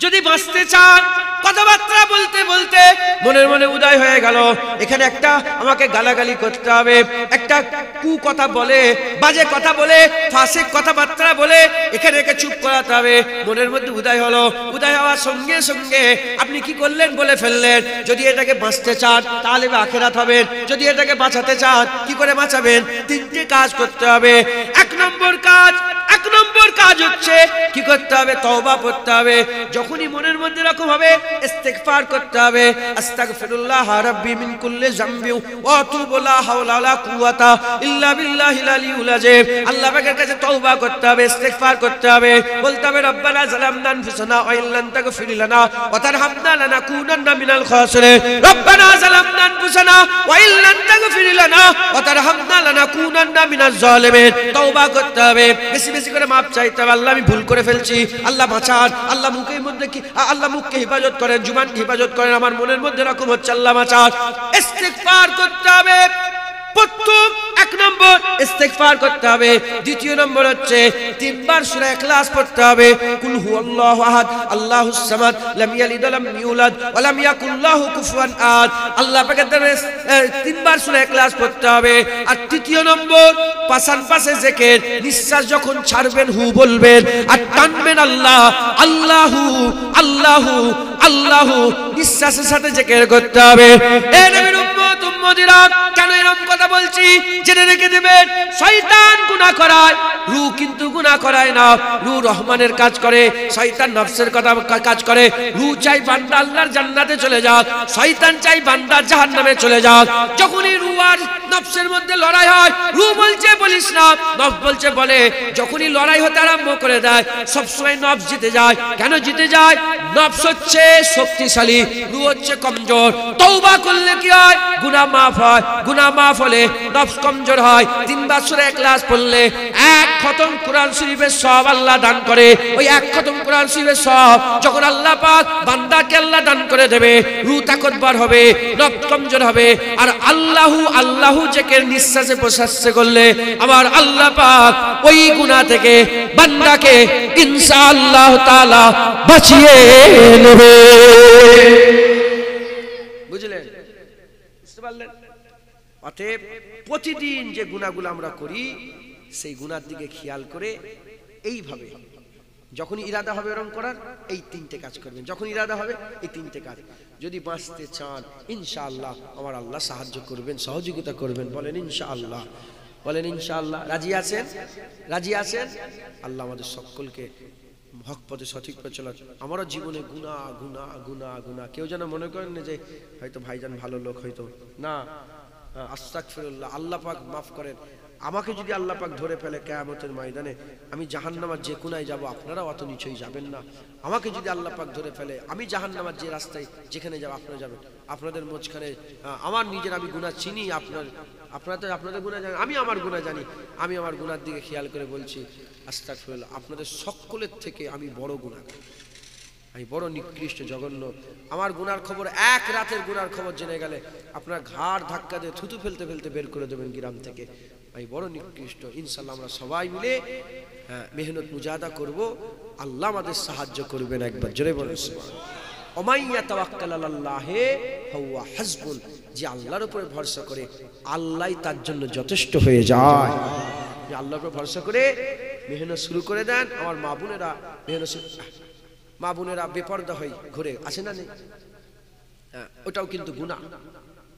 যদি বাঁচতে চান, কথাবার্তা বলতে বলতে মনের মনে উদয় হয়ে গেল এখানে একটা আমাকে গালাগালি করতে হবে, একটা কু কথা বলে, বাজে কথা বলে, ফাসিক কথাবার্তা বলে এখানে একে চুপ করাতে হবে। মনের মধ্যে উদয় হলো, উদয় হওয়ার সঙ্গে সঙ্গে আপনি কি করলেন? বলে ফেললেন। যদি এটাকে বাঁচতে চান তাহলে আখিরাত হবেন, যদি এটাকে বাঁচাতে চান কি করে বাঁচাবেন? তিনটে কাজ করতে হবে। এক নম্বর কাজ হচ্ছে কি করতে হবে? তওবা করতে হবে। যখনই মনের মধ্যে এরকম হবে ইস্তিগফার করতে হবে। আস্তাগফিরুল্লাহ রাব্বি মিন কুল্লি যামবি ওয়া আতুবু লা হাওলা ওয়ালা কুওয়াতা ইল্লা বিল্লাহিল আলিয়্যিল আযীম। আল্লাহ পাকের কাছে তওবা করতে হবে, ইস্তিগফার করতে হবে, বলতে হবে রব্বানা যালামনা আনফুসানা ওয়া ইল্লাম তাগফির লানা ওয়া তারহামনা লানাকুনান্না মিনাল খাসিরিন। রব্বানা যালামনা আনফুসানা ওয়া ইল্লাম তাগফির লানা ওয়া তারহামনা লানাকুনান্না মিনাজ জালিমিন। তওবা করতে হবে, বেশি বেশি করে মাপ চাইতে হবে। আল্লাহ আমি ভুল করে ফেলছি, আল্লাহ বাঁচান, আল্লাহ মুখের মধ্যে কি, আল্লাহ মুখকে হেফাজত করেন, জুবানকে হেফাজত করেন, আমার মনের মধ্যে এরকম হচ্ছে, আল্লাহ বাঁচান। ইস্তিগফার করতে হবে। প্রথম এক নম্বর ইস্তিগফার করতে হবে। দ্বিতীয় নম্বর হচ্ছে তিনবার সূরা ইখলাস পড়তে হবে। কুল হুয়াল্লাহু আহাদ আল্লাহুস সামাদ লাম ইয়ালিদ ওয়া লাম ইউলাদ ওয়া লাম ইয়াকুল লাহু কুফুয়ান আহাদ। আল্লাহ পাকের দরবারে তিনবার সূরা ইখলাস পড়তে হবে। আর তৃতীয় নম্বর পাশান পাশে জিকির, নিঃশ্বাস যখন ছাড়বেন হু বলবেন, আর টানবেন আল্লাহ, আল্লাহু আল্লাহু আল্লাহু, নিঃশ্বাসের সাথে জিকির করতে হবে। এ নবীর উম্মত উম্মতিরা, কেন এরকম কথা বলছি জেনে রেখে দেবেন। শয়তান গুনাহ করায়, রূহ কিন্তু গুনাহ করায় না। রূহ রহমানের কাজ করে, শয়তান নফসের কথা কাজ করে। রূহ চাই বান্দা আল্লাহর জান্নাতে চলে যাক, শয়তান চাই বান্দা জাহান্নামে চলে যাক। যখনই রূহ আর নফসের মধ্যে লড়াই হয়, রূহ বলছে বলিস না, নফস বলছে বলে। যখনই লড়াই হতে আরম্ভ করে দেয়, সবসময় নফস জিতে যায়। কেন জিতে যায়? নফস হচ্ছে শক্তিশালী, রূহ হচ্ছে কমজোর। তওবা করলে কি হয়? গুনাহ মাফ হয়, গুনাহ মাফ হলে নফস কমজোর হয়। তিনবার সূরা ইখলাস পড়লে এক খতম কোরআন শরীফের সওয়াব আল্লাহ দান করে। ওই এক খতম কোরআন শরীফের সওয়াব যখন আল্লাহ পাক বান্দাকে আল্লাহ দান করে দেবে, রূহ তাকতবার হবে, নফস কমজোর হবে। আর আল্লাহু আল্লাহু জিকির নিঃশ্বাসে প্রশ্বাসে করলে আমার আল্লাহ পাক ওই গুনাহ থেকে বান্দাকে ইনশাআল্লাহ তাআলা বাঁচিয়ে নেবে। বুঝলেন? বুঝতে পারলেন? অতএব প্রতিদিন যে গুনাহগুলো আমরা করি সেই গুনার দিকে খেয়াল করে এইভাবে যখন ইরাদা হবে এরকম করার, এই তিনটে কাজ করবেন। যখন ইরাদা হবে এই তিনটে কাজ, যদি বাঁচতে চান ইনশাআল্লাহ আমার আল্লাহ সাহায্য করবেন, সহযোগিতা করবেন। বলেন ইনশাআল্লাহ, বলেন ইনশাআল্লাহ। রাজি আছেন? রাজি আছেন? আল্লাহ আমাদের সকলকে হক পথে সঠিক পথে চলা। আমারও জীবনে গুনাহ গুনাহ গুনাহ গুনাহ। কেউ যেন মনে করেন না যে হয়তো ভাইজান ভালো লোক, হয়তো না। আস্তাগফিরুল্লাহ, আল্লাহ পাক মাফ করেন। আমাকে যদি আল্লাহ পাক ধরে ফেলে কিয়ামতের ময়দানে, আমি জাহান্নামের যে কোনায় যাব, আপনারাও অত নিচেই যাবেন না। আমাকে যদি আল্লাহ পাক ধরে ফেলে, আমি জাহান্নামের যে রাস্তায় যেখানে যাব আপনারা যাবেন, আপনাদের মাঝখানে আমার নিজের আমি গুনাহ চিনি, আপনাদের গুনাহ জানেন, আমি আমার গুনাহ জানি। আমি আমার গুনার দিকে খেয়াল করে বলছি আস্তাগফিরুল্লাহ, আপনাদের সকলের থেকে আমি বড় গুনাহগার, আমি বড় নিকৃষ্ট জঘন্য। আমার গুনার খবর, এক রাতের গুনার খবর জেনে গেলে আপনার ঘাড় ধাক্কা দিয়ে থুতু ফেলতে ফেলতে বের করে দেবেন গ্রাম থেকে। আমি বড় নিকৃষ্ট। ইনশাআল্লাহ আমরা সবাই মিলে মেহনত মুজাহাদা করব, আল্লাহ আমাদের সাহায্য করবেন। একবার জোরে বলেন সুবহানাল্লাহ। ওমাইয়া তাওয়াক্কাল আলাল্লাহি ফাহুয়া হাসবুন, যে আল্লাহর উপরে ভরসা করে আল্লাহই তার জন্য যথেষ্ট হয়ে যায়। যে আল্লাহর উপরে ভরসা করে মেহনত শুরু করে দেন। আমার মা বোনেরা মা বোনেরা বেপরদা হয়ে ঘুরে আসে না, নেই? ওটাও কিন্তু গুনাহ।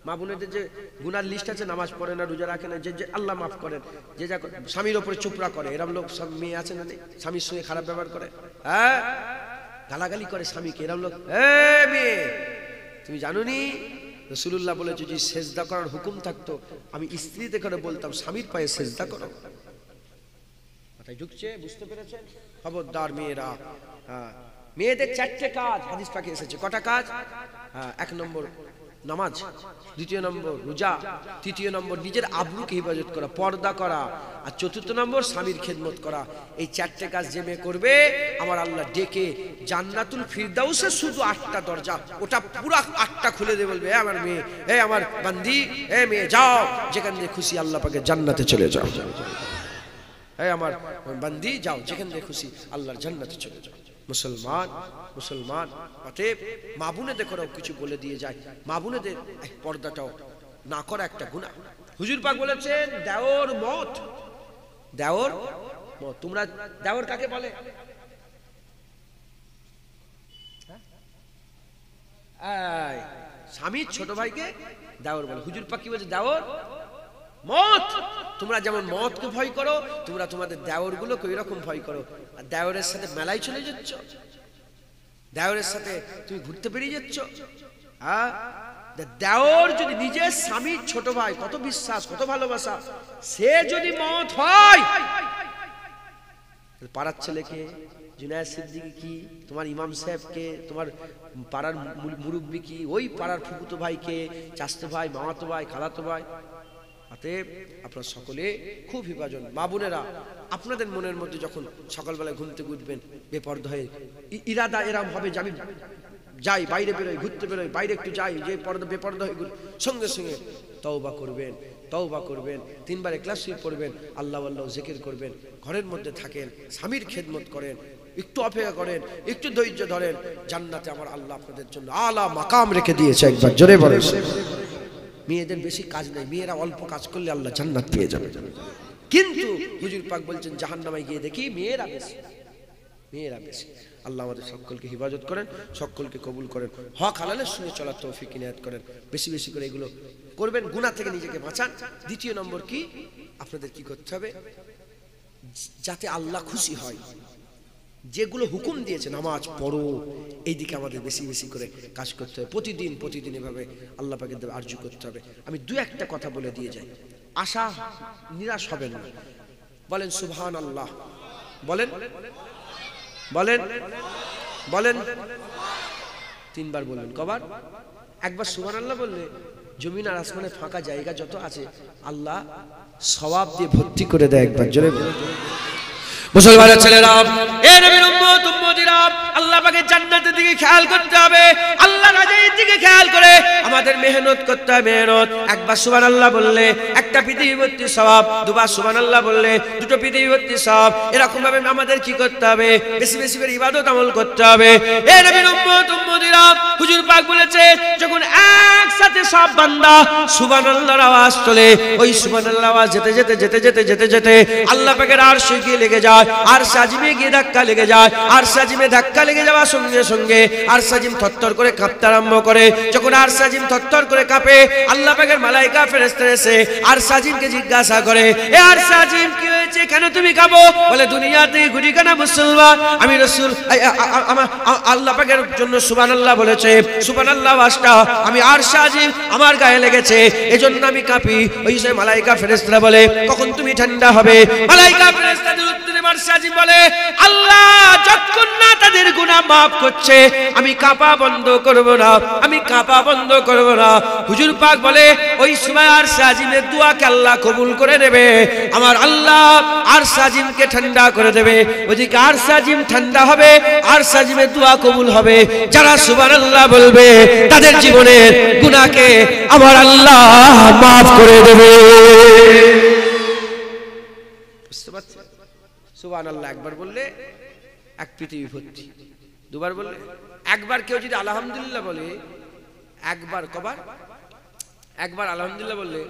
মা বোনেদের যে গুনার লিস্ট আছে, নামাজ পড়ে না, রোজা রাখে না, যে আল্লাহ মাফ করেন, যে যা স্বামীর ওপরে চুপড়া করে, এরকম লোক সব মেয়ে আছে না, নেই? স্বামীর সঙ্গে খারাপ ব্যবহার করে, হ্যাঁ, গালাগালি করে স্বামীকে, এরকম লোক। মেয়ে, তুমি জানো নি রাসূলুল্লাহ বলেছে, যদি সেজদা করার হুকুম থাকতো আমি স্ত্রীতে করে বলতাম স্বামীর পায়ে সেজদা করো। মাথায় ঢুকছে? বুঝতে পেরেছেন? খবরদার মেয়েরা। মেয়েদের 4টে কাজ হাদিস পাকে এসেছে। কটা কাজ? 1 নম্বর নামাজ, 2 নম্বর রোজা, 3 নম্বর নিজের আব্রুকে হেফাজত করা, পর্দা করা, আর 4 নম্বর স্বামীর খেদমত করা। এই 4টে কাজ যে মেয়ে করবে, আমার আল্লাহ ডেকে জান্নাতুল ফিরদাউসে শুধু 8টা দরজা, ওটা পুরো 8টা খুলে দিয়ে বলবে, আমার মেয়ে, আমার বান্দি, মেয়ে যাও, যেখান দিয়ে খুশি আল্লাহ পাকে জান্নাতে চলে যাও। আমার বান্দি যাও, যেখান দিয়ে খুশি আল্লাহর জান্নাতে চলে যাও। মুসলমান অতএব মা বোনেদের করাও কিছু বলে দিয়ে যায়। মা বোনেদের পর্দাটাও না করা একটা গুনাহ। হুজুর পাক বলেছেন দেওর মত, দেওর মত। তোমরা দেওর কাকে বলে? স্বামীর ছোট ভাইকে দেওর বলে। হুজুর পাক কি বলছে? দেওর মত। তোমরা যেমন মতকে ভয় করো, তোমরা তোমাদের দেওর গুলোকে ওই রকম ভয় করো। আর দেওরের সাথে মেলায় চলে যাচ্ছ, দেওরের সাথে তুমি ঘুরতে বেরিয়ে যাচ্ছ। দেওর যদি নিজের স্বামীর ছোট ভাই, কত বিশ্বাস, কত ভালোবাসা, সে যদি মত হয়, পাড়ার ছেলেকে, জুনায়েদ সিদ্দিকী কি, তোমার ইমাম সাহেবকে, তোমার পাড়ার মুরব্বী কি, ওই পাড়ার ফুফুতো ভাইকে, চাচতো ভাই, মামাতো ভাই, খালাতো ভাই। অতএব আপনারা সকলে খুব হেফাজত। মা বোনেরা, আপনাদের মনের মধ্যে যখন সকালবেলায় ঘুম থেকে উঠবেন বেপরদা হয়ে, ইরাদা এরম হবে যে আমি যাই, বাইরে বেরোই, ঘুরতে বেরোই, বাইরে একটু যাই, যে বেপরদা হয়ে সঙ্গে সঙ্গে তওবা করবেন, তওবা করবেন, 3 বার ইখলাস শরীফ পড়বেন, আল্লাহ আল্লাহ জিকির করবেন, ঘরের মধ্যে থাকেন, স্বামীর খেদমত করেন, একটু অপেক্ষা করেন, একটু ধৈর্য ধরেন। জান্নাতে আমার আল্লাহ আপনাদের জন্য আলা মাকাম রেখে দিয়েছে। একবার জোরে বলেন। মেয়েদের বেশি কাজ নেই, মেয়েরা অল্প কাজ করলে আল্লাহ জান্নাত পেয়ে যাবে। কিন্তু হুজুর পাক বলছেন জাহান্নামে গিয়ে দেখি মেয়েরা বেশি, মেয়েরা বেশি। আল্লাহ আমাদের সকলকে হেফাজত করেন, সকলকে কবুল করেন, হক হালালের সঙ্গে চলার তৌফিক ইনায়াত করেন। বেশি বেশি করে এগুলো করবেন, গুনাহ থেকে নিজেকে বাঁচান। 2 নম্বর কি, আপনাদের কি করতে হবে, যাতে আল্লাহ খুশি হয়, যেগুলো হুকুম দিয়েছে নামাজ পড়ো, এই দিকে আমাদের বেশি বেশি করে কাজ করতে হবে। প্রতিদিন এভাবে আল্লাহ পাকের দেবে আরজু করতে হবে। আমি 2-1টা কথা বলে দিয়ে যাই, আশা নিরাশ হবেন না। বলেন সুবহানাল্লাহ, বলেন বলেন বলেন 3 বার বলবেন। কবার? একবার সুবহানাল্লাহ বললে জমিন আর আসমানে ফাঁকা জায়গা যত আছে আল্লাহ সওয়াব দিয়ে ভর্তি করে দেয়। একবার জোরে বলেন। মুসলমানের ছেলেরা, এ নবীর উম্মত উম্মতিরা, আল্লাহ পাকের জান্নাতের দিকে খেয়াল করতে হবে, আল্লাহ রাজের দিকে খেয়াল করে আমাদের মেহনত করতে হবে। মেহনত, একবার সুবহানাল্লাহ বললে একটা পৃথিবী ভর্তি সওয়াব, 2 বার সুবহানাল্লাহ বললে 2টো পৃথিবী ভর্তি সওয়াব। এরকম ভাবে আমাদের কি করতে হবে, বেশি বেশি করে ইবাদত আমল করতে হবে। এ নবীর উম্মত উম্মতিরা, হুজুর পাক বলেছে যখন একসাথে সব বান্দা সুবহানাল্লাহর আওয়াজ তোলে, ওই সুবহানাল্লাহ আওয়াজ যেতে যেতে যেতে যেতে যেতে যেতে আল্লাহ পাকের আরশে গিয়ে লেগে যায়, আরশে আজিমে গিয়ে ধাক্কা লেগে যায়, আরশে আজিমের ধাক্কা লেগে যাওয়ার সঙ্গে সঙ্গে আরশ আজিম থরথর করে কাঁপতে আরম্ভ করে। যখন আরশ আজিম থরথর করে কাঁপে, আল্লাহ পাকের মালায়েকা ফেরেশতা এসে আরশ আজিমকে জিজ্ঞাসা করে, এ আরশ আজিম কি হয়েছে, কেন তুমি কাঁপো? বলে দুনিয়াতে গুটিখানা মুসলমান, আমি রাসূল আল্লাহ পাকের জন্য সুবহানাল্লাহ বলেছে, সুবহানাল্লাহ ওয়াজটা আমি আরশ আজিম আমার গায়ে লেগেছে, এজন্য আমি কাঁপি। ওই যে মালায়েকা ফেরেশতারা বলে, কখন তুমি ঠান্ডা হবে? মালায়েকা ফেরেশতাদের উত্তরে আরশ আজিম বলে, আল্লাহ যতক্ষণ না তাদের গুনাহ maaf করছে আমি কাঁপা বন্ধ করব না, আমি কাঁপা বন্ধ করব না। হুজুর পাক বলে, ওই সময় আরশ আজিমের দোয়াকে আল্লাহ কবুল করে নেবে, আমার আল্লাহ আরশ আজিমকে ঠান্ডা করে দেবে। ওদিকে আরশ আজিম ঠান্ডা হবে, আরশ আজিমের দোয়া কবুল হবে। যারা সুবহানাল্লাহ বলবে তাদের জীবনের গুনাহকে আমার আল্লাহ maaf করে দেবে। বুঝতে পারছেন? সুবহানাল্লাহ একবার বললে এক পৃথিবী ভর্তি, দুবার বললে, একবার কেউ যদি আলহামদুলিল্লাহ বলে, একবার কবার, একবার আলহামদুলিল্লাহ বললে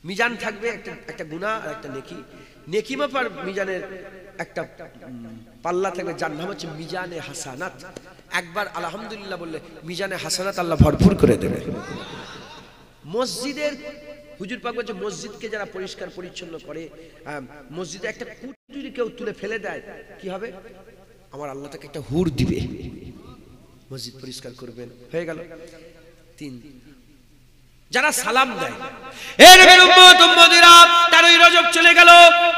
মিজান থাকবে, একটা গুনাহ আর একটা নেকি, নেকি মাপার মিজানের একটা পাল্লা থাকবে, যার নাম হচ্ছে মিজানে হাসানাত। একবার আলহামদুলিল্লাহ বললে মিজানে হাসানাত আল্লাহ ভরপুর করে দেবে। মসজিদের হুজুর পাক বলছে, মসজিদকে যারা পরিষ্কার পরিচ্ছন্ন করে, মসজিদে একটা কুট যদি কেউ তুলে ফেলে দেয়, কি হবে? আমার আল্লাহ তাকে একটা হুর দিবে। মসজিদ পরিষ্কার করবেন, হয়ে গেল। 3, যারা সালাম দেয়, এর নবীর উম্মত উম্মতিরা, 13ই রজব চলে গেল,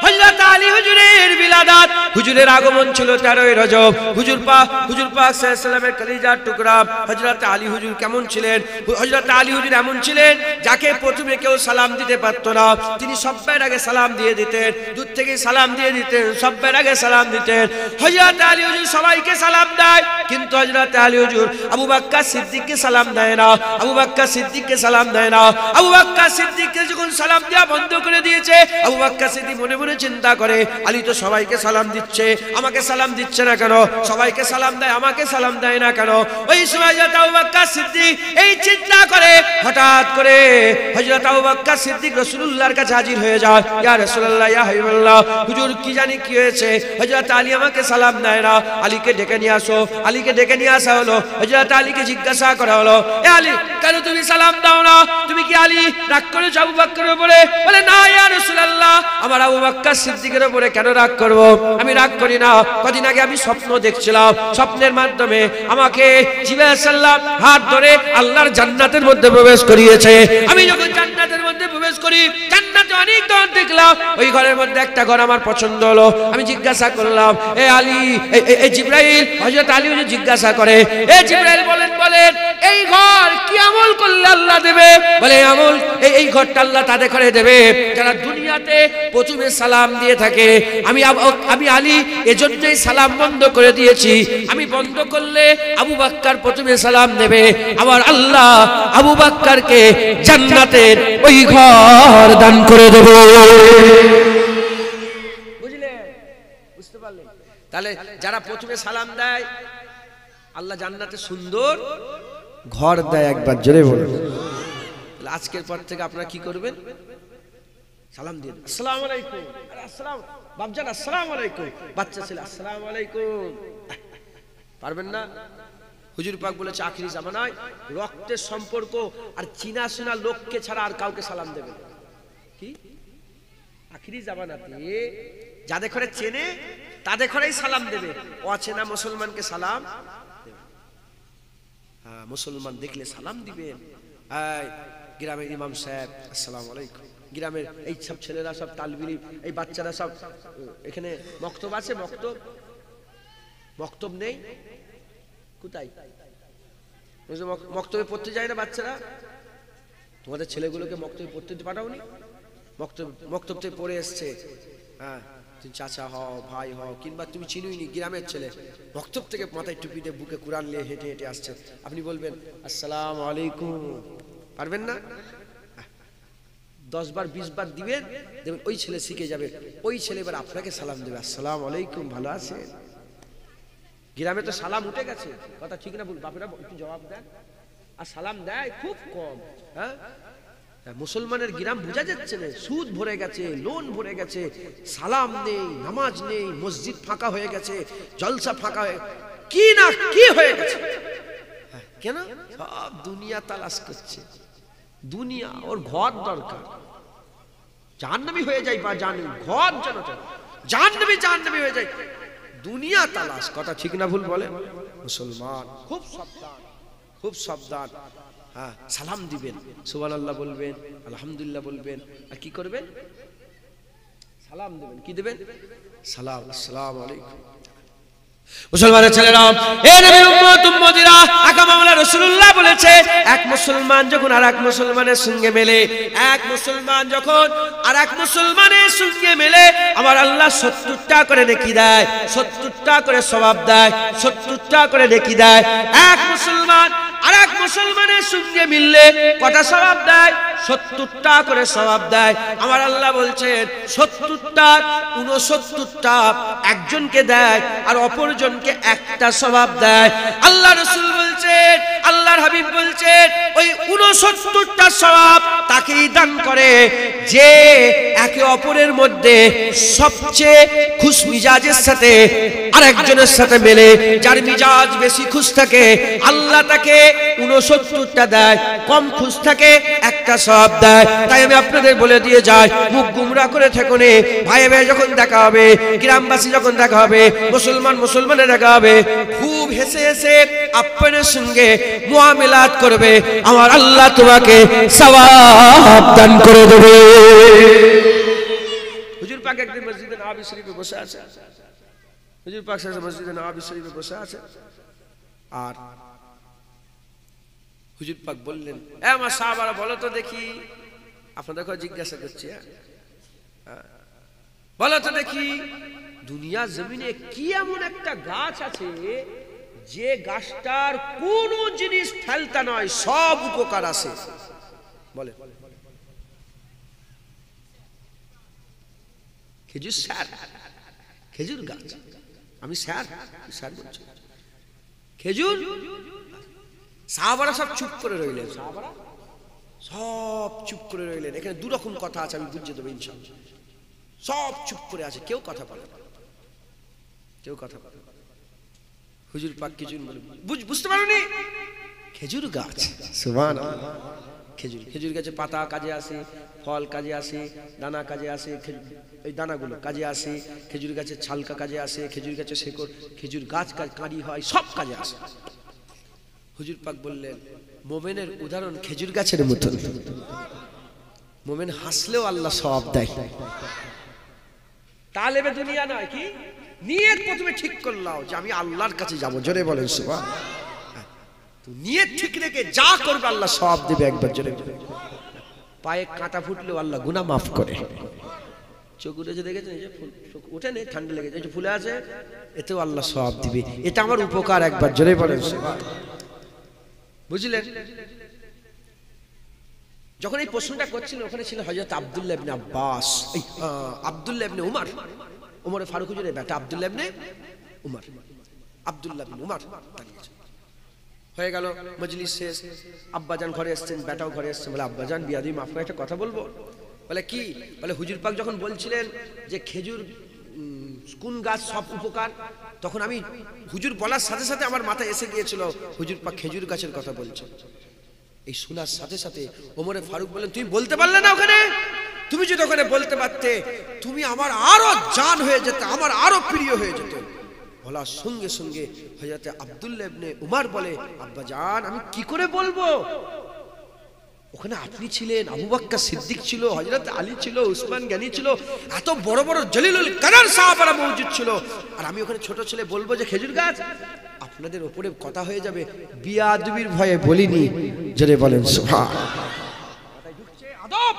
হযরত আলী হুজুরের বিলাদাত, হুজুরের আগমন ছিল 13ই রজব। হুজুর পাক সাল্লাল্লাহু আলাইহি ওয়াসাল্লামের কলিজার টুকরা হযরত আলী হুজুর কেমন ছিলেন? হযরত আলী হুজুর এমন ছিলেন যাকে প্রথমে কেউ সালাম দিতে পারতো না, তিনি সবার আগে সালাম দিয়ে দিতেন, দূর থেকে সালাম দিয়ে দিতেন, সবার আগে সালাম দিতেন। হযরত আলী হুজুর সবাইকে সালাম দেয়, কিন্তু হযরত আলী হুজুর আবু বকর সিদ্দিককে সালাম দেয় না, আবু বকর সিদ্দিককে সালাম দেয় না। আবু বকর সিদ্দিককে যখন সালাম দেওয়া বন্ধ করে দিয়েছে, আবু বকর সিদ্দিক মনে মনে চিন্তা করে, আলী তো সবাইকে সালাম দিচ্ছে, আমাকে সালাম দিচ্ছে না কেন? সবাইকে সালাম দেয়, আমাকে সালাম দেয় না কেন? ওই সময় হযরত আবু বকর সিদ্দিক এই চিন্তা করে, হঠাৎ করে হযরত আবু বকর সিদ্দিক রাসূলুল্লাহর কাছে হাজির হয়ে যায়। ইয়া রাসূলুল্লাহ, ইয়া হাবিবাল্লাহ, হুজুর কি জানি কি হয়েছে, হযরত আলী আমাকে সালাম দেয় না, আলীকে ডেকে নিয়ে আসো। আলীকে ডেকে নিয়ে আসা হলো, হযরত আলীকে জিজ্ঞাসা করা হলো, এ আলী কেন তুমি সালাম দাও না? তুমি কি আলী রাগ করেছো আবু বকরের উপরে? বলে, না ইয়া রাসূলুল্লাহ, আমার আবু বকর সিদ্দিকের উপরে কেন রাগ করব? আমি রাগ করি না। কদিন আগে আমি স্বপ্ন দেখছিলাম, স্বপ্নের মাধ্যমে আমাকে জিবরাইল সাল্লাম হাত ধরে আল্লাহর জান্নাতের মধ্যে প্রবেশ করিয়েছে। আমি যখন জান্নাতের মধ্যে প্রবেশ করি, জান্নাতে অনেক ঘর দেখলাম, ওই ঘরের মধ্যে একটা ঘর আমার পছন্দ হলো। আমি জিজ্ঞাসা করলাম, এ আলী, এই জিবরাইল, হযরত আলী হুজুর জিজ্ঞাসা করে, এ জিবরাইল বলেন এই ঘর কি আমল করলে আল্লাহ দেবে? বলে, আমল এই ঘরটা আল্লাহ তাদের করে দেবে যারা দুনিয়াতে প্রথমে সালাম দিয়ে থাকে। আমি আলী এজন্যই সালাম বন্ধ করে দিয়েছি, আমি বন্ধ করলে আবু বকর প্রথমে সালাম দেবে, আবার আল্লাহ আবু বকরকে জান্নাতের ওই ঘর দান করে দেবে। বুঝলেন? বুঝতে পারলেন? তাহলে যারা প্রথমে সালাম দেয়, আল্লাহ জান্নাতে সুন্দর ঘর দেয়। একবার জোরে বলুন। আজকের পর থেকে আপনারা কি করবেন? সালাম দিন, আসসালামু আলাইকুম। আরে আসসালাম বাপজান, আসসালামু আলাইকুম। বাচ্চা ছেলে, আসসালামু আলাইকুম। পারবেন না? হুজুর পাক বলেছে, আখিরি জামানায় রক্তের সম্পর্ক আর চিনা শোনা লোককে ছাড়া আর কাউকে সালাম দেবে না। কি আখিরি জামানাতে যাদের ঘরে চেনে তাদের ঘরেই সালাম দেবে, অচেনা মুসলমানকে সালাম দেবে। হ্যাঁ, মুসলমান দেখলে সালাম দিবেন। গ্রামের ইমাম সাহেব, আসসালামু আলাইকুম। গ্রামের এই সব ছেলেরা সব তালবিলি, এই বাচ্চারা সব, এখানে মক্তব আছে, মক্তব নেই কোথায়? মক্তবে পড়তে যায় না বাচ্চারা? তোমাদের ছেলেগুলোকে মক্তবে পড়তে পাঠাওনি? মক্তব থেকে পড়ে এসছে, হ্যাঁ, তুমি চাচা হও, ভাই হও, কিংবা তুমি চিনুইনি, গ্রামের ছেলে মক্তব থেকে মাথায় টুপি দিয়ে বুকে কুরআন নিয়ে হেঁটে হেঁটে আসছে, আপনি বলবেন আসসালামু আলাইকুম? পারবেন না? 10 বার 20 বার দিবেন, দেখবেন ওই ছেলে শিখে যাবে। ওই ছেলে এবার আপনাকে সালাম দেবে, আসসালামু আলাইকুম, ভালো আছেন? গ্রামে তো সালাম উঠে গেছে, কথা ঠিক না ভুল? বাপেরা একটু জবাব দেন। আর সালাম দেয় খুব কম। হ্যাঁ, মুসলমানের গ্রাম বোঝা যাচ্ছে না, সুদ ভরে গেছে, লোন ভরে গেছে, সালাম নেই, নামাজ নেই, মসজিদ ফাঁকা হয়ে গেছে, জলসা ফাঁকা হয়ে কি না কি হয়ে গেছে। কেন? সব দুনিয়া তালাশ করছে, দুনিয়া ওর ঘর দরকার, জাহান্নামী হয়ে যায় বা জানি ঘর যেন জাহান্নামী হয়ে যায়, দুনিয়া তালাশ। কথা ঠিক না ভুল বলে? মুসলমান খুব সাবধান, খুব সাবধান। হ্যাঁ, সালাম দিবেন, সুবহানাল্লাহ বলবেন, আলহামদুলিল্লাহ বলবেন, আর কি করবেন? সালাম দেবেন। কি দেবেন? সালাম, আসসালামু আলাইকুম। মুসলমানের ছেলেরা, এ নবীর উম্মত উম্মতিরা, আকা মাওলা রাসূলুল্লাহ বলেছে, এক মুসলমান যখন আরেক মুসলমানের সঙ্গে মেলে, এক মুসলমান যখন আরেক মুসলমানের সঙ্গে মেলে, আমার আল্লাহ 70টা করে নেকি দেয়, 70টা করে সওয়াব দেয়, 70টা করে নেকি দেয়। এক মুসলমান আরেক মুসলমানের সঙ্গে মিললে কটা সওয়াব দেয়? 70টা করে সওয়াব দেয়। আমার আল্লাহ বলছেন 70টা 69টা একজনকে দেয়, আর অপরজনকে একটা সওয়াব দেয়। আল্লাহ রাসূল বলছেন, আল্লাহর হাবিব বলছেন, ওই 69টা সওয়াব তাকেই দান করে যে একে অপরের মধ্যে সবচেয়ে খুশ মিজাজের সাথে আরেকজনের সাথে মেলে। যার মিজাজ বেশি খুশ থাকে আল্লাহ তাকে 69টা দেয়, কম খুশ থাকে একটা সওয়াব দেয়। তাই আমি আপনাদের বলে দিয়ে যাই, মুখ গুমরা করে থেকো নে, ভাই ভাই যখন দেখা হবে, গ্রামবাসী যখন দেখা হবে, মুসলমানের দেখা হবে, খুব হেসে হেসে আপনাদের সঙ্গে মুআমিলাত করবে, আমার আল্লাহ তোমাকে সওয়াব দান করে দেবে। হুজুর পাক একদিন মসজিদে নববী শরীফে বসে আছে, হুজুর পাক মসজিদে নববী শরীফে বসে আছে, আর হুজুর পাক বললেন, এ আমার সাহাবারা বলো তো দেখি, আপনাদের কাছে জিজ্ঞাসা করছি, বলো তো দেখি, দুনিয়া জমিনে কি এমন একটা গাছ আছে যে গাছটার কোন জিনিস ফেলতা নয়, সব উপকার আছে? বলে খেজুর স্যার, খেজুর গাছ। আমি স্যার স্যার বলছি, খেজুর। সাহাবারা সব চুপ করে রইলেন, সাহাবারা সব চুপ করে রইলেন। এখানে দু রকম কথা আছে, আমি বুঝিয়ে দেবো ইনশাআল্লাহ। সব চুপ করে আছে, কেউ কথা বলে না, কেউ কথা বলে না। হুজুর পাক কিছু বলে, বুঝতে পারোনি? খেজুর গাছ, সুবহানাল্লাহ। খেজুর গাছে পাতা কাজে আসে, ফল কাজে আসে, দানা কাজে আসে, এই দানাগুলো কাজে আসে, খেজুর গাছের ছালকা কাজে আসে, খেজুর গাছের শেকড়, খেজুর গাছ কাঁড়ি হয়, সব কাজে আসে। হুজুর পাক বললেন, মোমেনের উদাহরণ খেজুর গাছের মতো। মোমেন হাসলেও আল্লাহ সওয়াব দেয়। তালেবে দুনিয়া নয়, কি নিয়ত প্রথমে ঠিক করলাও যে আমি আল্লাহর কাছে যাব, জোরে বলেন সুবহানাল্লাহ। তো নিয়ত ঠিক রেখে যা করবে আল্লাহ সওয়াব দেবে। একবার জোরে পায়ে কাঁটা ফুটলেও আল্লাহ গুনাহ মাফ করে। চোখ উঠেছে দেখেছেন, এই যে ফুল ওঠে নেই, ঠান্ডা লেগেছে, এই যে ফুলে আছে, এতেও আল্লাহ সওয়াব দিবে। এটা আমার উপকার, একবার জোরে বলেন সুবহানাল্লাহ। বুঝলেন? যখন এই প্রশ্নটা করছিল, ওখানে ছিল হযরত আব্দুল্লাহ ইবনে আব্বাস, আব্দুল্লাহ ইবনে উমর, উমর ফারুক হুজুরের বেটা আব্দুল্লাহ ইবনে উমর, আব্দুল্লাহ ইবনে উমর হয়ে গেল। মজলিস শেষ, আব্বাজান ঘরে এসেছেন, বেটাও ঘরে এসেছেন। বলে, আব্বাজান বিয়াদি মাফ করে একটা কথা বলবো। বলে কি? বলে হুজুর পাক যখন বলছিলেন যে খেজুর কোন গাছ সব উপকার, তখন আমি হুজুর বলার সাথে সাথে আমার মাথায় এসে গিয়েছিল হুজুর পাক খেজুর গাছের কথা বলছেন। এই শোনার সাথে সাথে ওমরে ফারুক বলেন, তুমি বলতে পারলে না ওখানে? তুমি যদি ওখানে বলতে পারতে, তুমি আমার আরো জান হয়ে যেতে, আমার আরো প্রিয় হয়ে যেত। বলার সঙ্গে সঙ্গে হযরত আব্দুল্লাহ ইবনে উমর বলে, আব্বাজান আমি কি করে বলবো? ওখানে আপনি ছিলেন, আবু বকর সিদ্দিক ছিল, হযরত আলী ছিল, উসমান গনি ছিল, এত বড় বড় জলিলুল কদর সাহাবারা মওজুদ ছিল, আর আমি ওখানে ছোট ছেলে বলবো যে খেজুর গাছ? আপনাদের উপরে কথা হয়ে যাবে, বিয়াদবির ভয়ে বলিনি। জোরে বলেন সুবহানাল্লাহ। আদব,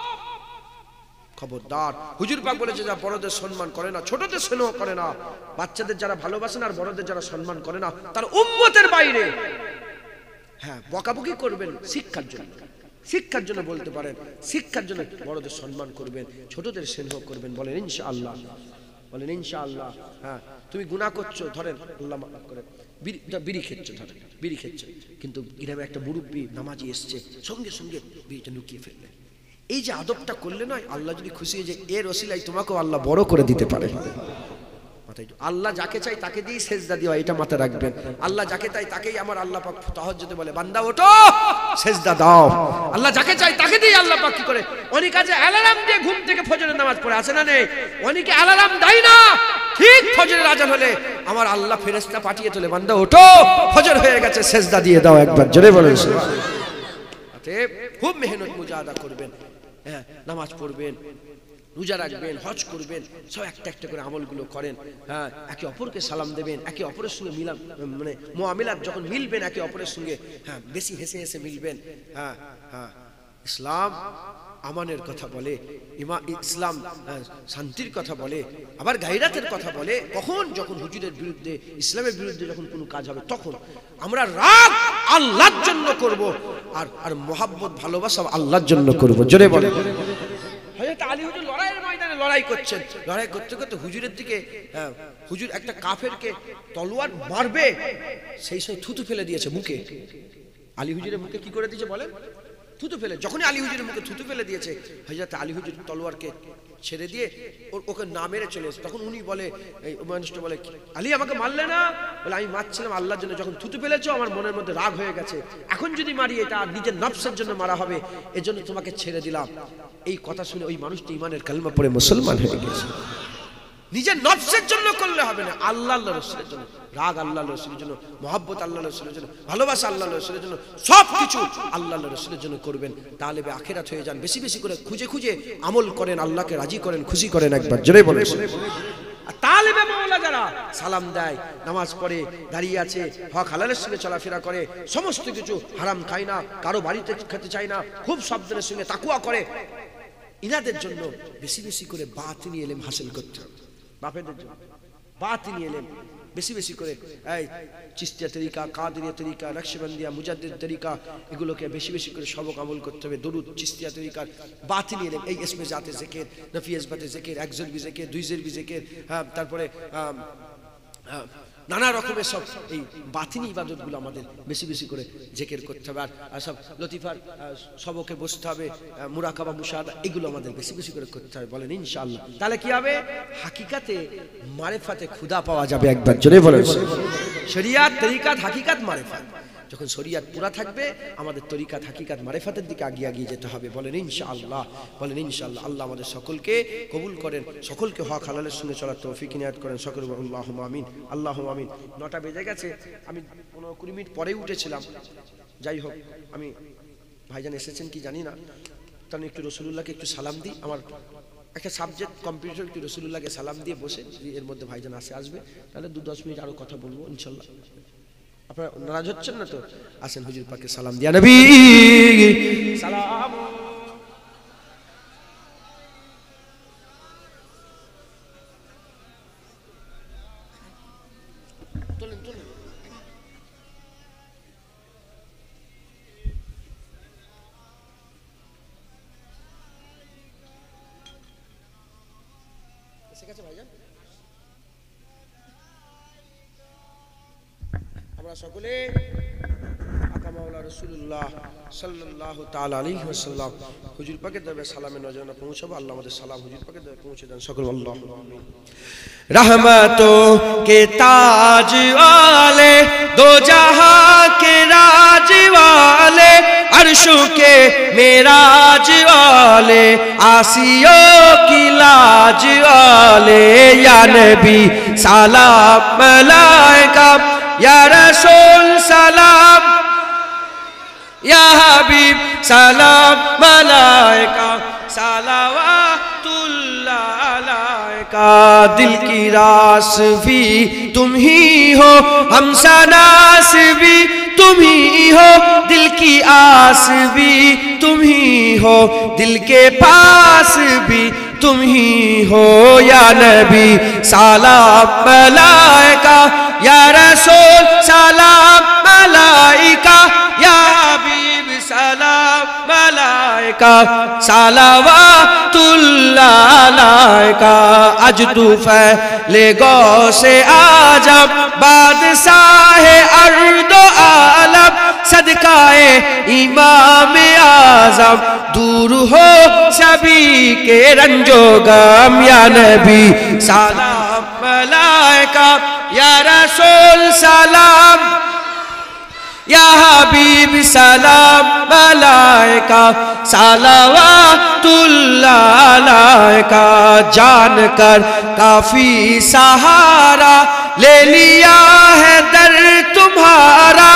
খবরদার। হুজুর পাক বলেছে, যা বড়দের সম্মান করে না, ছোটদের স্নেহ করে না, বাচ্চাদের যারা ভালোবাসেন আর বড়দের যারা সম্মান করে না, তার উম্মতের বাইরে। হ্যাঁ, বকাবকি করবেন শিক্ষার জন্য, শিক্ষার জন্য বলতে পারেন, শিক্ষার জন্য বড়দের সম্মান করবেন, ছোটদের স্নেহ করবেন। বলেন ইনশাআল্লাহ, বলেন ইনশাআল্লাহ। হ্যাঁ, তুমি গুনাহ করছো, ধরেন আল্লাহ মাফ করে, বিড়ি খেচ্ছ, ধরেন বিড়ি খেচ্ছ, কিন্তু গ্রামে একটা মুরব্বী নামাজি এসছে, সঙ্গে সঙ্গে বিড়িটা লুকিয়ে ফেললেন। এই যে আদবটা করলে নয়, আল্লাহ যদি খুশি হয়ে যে এর ওসিলায় তোমাকেও আল্লাহ বড় করে দিতে পারে। আল্লাহ যাকে চাই তাকে দিয়েই সেজদা দিও, এটা মাথায় রাখবেন। আল্লাহ যাকে চাই তাকেই আমার আল্লাহ পাক তাহাজ্জুদে বলে বান্দা ওঠো সেজদা দাও। আল্লাহ যাকে চাই তাকে দিয়ে আল্লাহ পাক কি করে, অনেকে আছে অ্যালার্ম দিয়ে ঘুম থেকে ফজরের নামাজ পড়ে, আছে না নেই? অনেকে অ্যালার্ম দেয় না, ঠিক ফজরের আজান হলে আমার আল্লাহ ফেরেশতা পাঠিয়ে তোলে, বান্দা ওঠো ফজর হয়ে গেছে সেজদা দিয়ে দাও। একবার জোরে বলেন সুবহানাল্লাহ। খুব মেহনত মুজাহাদা করবেন, হ্যাঁ, নামাজ পড়বেন, রোজা রাখবেন, হজ করবেন, সব একটা একটা করে আমলগুলো করেন। হ্যাঁ, একে অপরকে সালাম দেবেন, একে অপরের সঙ্গে মিলাম মানে মুআমিলাত যখন মিলবেন একে অপরের সঙ্গে, হ্যাঁ, বেশি হেসে হেসে মিলবেন। হ্যাঁ হ্যাঁ, ইসলাম আমানের কথা বলে, ইসলাম শান্তির কথা বলে, আবার গায়রাতের কথা বলে। কখন? যখন হুজুরের বিরুদ্ধে, ইসলামের বিরুদ্ধে যখন কোনো কাজ হবে, তখন আমরা রাগ আল্লাহর জন্য করব, আর আর মহাব্বত ভালোবাসা আল্লাহর জন্য করব। জোরে বলে। হযরত আলী হুজুর লড়াইয়ের ময়দানে লড়াই করছেন, লড়াই করতে করতে হুজুরের দিকে, হুজুর একটা কাফেরকে তলোয়ার মারবে, সেই সময় থুতু ফেলে দিয়েছে মুখে। আলী হুজুরের মুখে কি করে দিয়েছে বলেন? থুতু ফেলে। যখনই আলী হুজুরের মুখে থুতু ফেলে দিয়েছে, হযরত আলী হুজুর তলোয়ারকে ছেড়ে দিয়ে ওকে না মেরে চলে এসে, তখন উনি বলে, এই মানুষটা বলে, আলী আমাকে মারলে না? বলে আমি মারছিলাম আল্লাহর জন্য, যখন থুতু ফেলেছো আমার মনের মধ্যে রাগ হয়ে গেছে, এখন যদি মারি এটা নিজের নফসের জন্য মারা হবে, এজন্য তোমাকে ছেড়ে দিলাম। এই কথা শুনে ওই মানুষটি ঈমানের কালেমা পড়ে মুসলমান হয়ে গেছে। নিজের নফসের জন্য করলে হবে না, আল্লাহ রাসূলের জন্য। রাগ আল্লাহ রাসূলের জন্য, মহব্বত আল্লাহ রাসূলের জন্য, ভালোবাসা আল্লাহ রাসূলের জন্য, সবকিছু আল্লাহ রাসূলের জন্য করবেন, তাহলে আখিরাত হয়ে যান। বেশি বেশি করে খুঁজে খুঁজে আমল করেন, আল্লাহকে রাজি করেন, খুশি করেন। একবার জোরে বলেন। আর তালেবে মাওলা যারা সালাম দেয়, নামাজ পড়ে, দাঁড়িয়ে আছে, হক হালালের সঙ্গে চলাফেরা করে, সমস্ত কিছু হারাম খায় না, কারো বাড়িতে খেতে চায় না, খুব সাবধানের সঙ্গে তাকওয়া করে, ইনাদের জন্য বেশি বেশি করে বাতিনি ইলম হাসিল করতে হবে। বাপেদের জন্য বাতিনি ইলম বেশি বেশি করে, এই চিশতিয়া তরিকা, কাদেরিয়া তরিকা, নকশবন্দিয়া, মুজাদ্দিদ তরিকা, এগুলোকে বেশি বেশি করে সবক আমল করতে হবে। দরুদ, চিশতিয়া তরিকার বাতিনি ইলম, এই ইসমে জাতে জিকির, নফি ইসবাতে জিকির, একজরবি জিকির, দুইজরবি জিকির, হ্যাঁ, তারপরে নানা রকমের সব এই বাতিনি ইবাদতগুলো আমাদের বেশি বেশি করে জিকির করতে হবে। আর সব লতিফার সবকে বসতে হবে, মুরাকাবা, মুশাহাদা, এগুলো আমাদের বেশি বেশি করে করতে হবে। বলেন ইনশাআল্লাহ। তাহলে কি হবে? হাকিকাতে মারিফাতে খুদা পাওয়া যাবে। একবার জোরে বলেন। শরিয়াত, তরিকাত, হাকিকাত, মারিফাত। যখন শরিয়াত পুরা থাকবে, আমাদের তরিকাত, হাকিকাত, মারিফাতের দিকে আগিয়ে আগিয়ে যেতে হবে। বলেন ইনশাআল্লাহ। বলেন ইনশাআল্লাহ। আল্লাহ আমাদের সকলকে কবুল করেন, সকলকে হক হালালের সঙ্গে চলার তৌফিক ইনায়াত করেন। সকল আল্লাহুম্মা আমিন, আল্লাহুম্মা আমিন। 9টা বেজে গেছে, আমি 15-20 মিনিট পরেই উঠেছিলাম। যাই হোক, আমি ভাইজান এসেছেন কি জানি না, তাহলে একটু রাসূলুল্লাহকে একটু সালাম দিই। আমার একটা সাবজেক্ট কম্পিউটার, একটু রাসূলুল্লাহকে সালাম দিয়ে বসে, এর মধ্যে ভাইজান আসবে, তাহলে 2-10 মিনিট আরো কথা বলবো ইনশাআল্লাহ। আপনারা নারাজ হচ্ছেন না তো? আসেন হুজুর পাকে সালাম দিয়া নবী সালাম। তোলেন তোলেন। এসে গেছে ভাইজান। আমরা সকলে আকা মাওলা রাসূলুল্লাহ সাল্লাল্লাহু তাআলা আলাইহি ওয়াসাল্লাম হুজুর পাকের দরবারে সালামে নজরানা পৌঁছাবো। আল্লাহ আমাদের সালাম হুজুর পাকের দরবারে পৌঁছে দেন। সকল আল্লাহুম্মা আমিন। रहमतों के ताज वाले, दो जहां के राज वाले, अर्शों के मेराज वाले, आसियों की लाज वाले, या नबी सलाम मलाइका, या रसूल सलाम, या हबीब सलाम मलाइका, सलावतुल्लाह अलैका। दिल की रास भी तुम ही हो, हम सनास भी तुम ही हो, दिल की आस भी तुम ही हो, दिल के पास भी तुम ही हो, या नबी सलाम मलाइका, या रसूल सलाम मलाइका, या हबीब सलाम मलाइका, सलावतुल्लाह अलैका। आज तू फैले गौ से आजम, बादशाह अर्द आलम, सदकाए इमाम आज़म दूर हो सभी के रंजो गम या नबी सलाम मलाइका या रसूल सलाम या हबीब सलाम मलाइका सलावतुल्लाह अलैका जानकर काफी सहारा ले लिया है दर तुम्हारा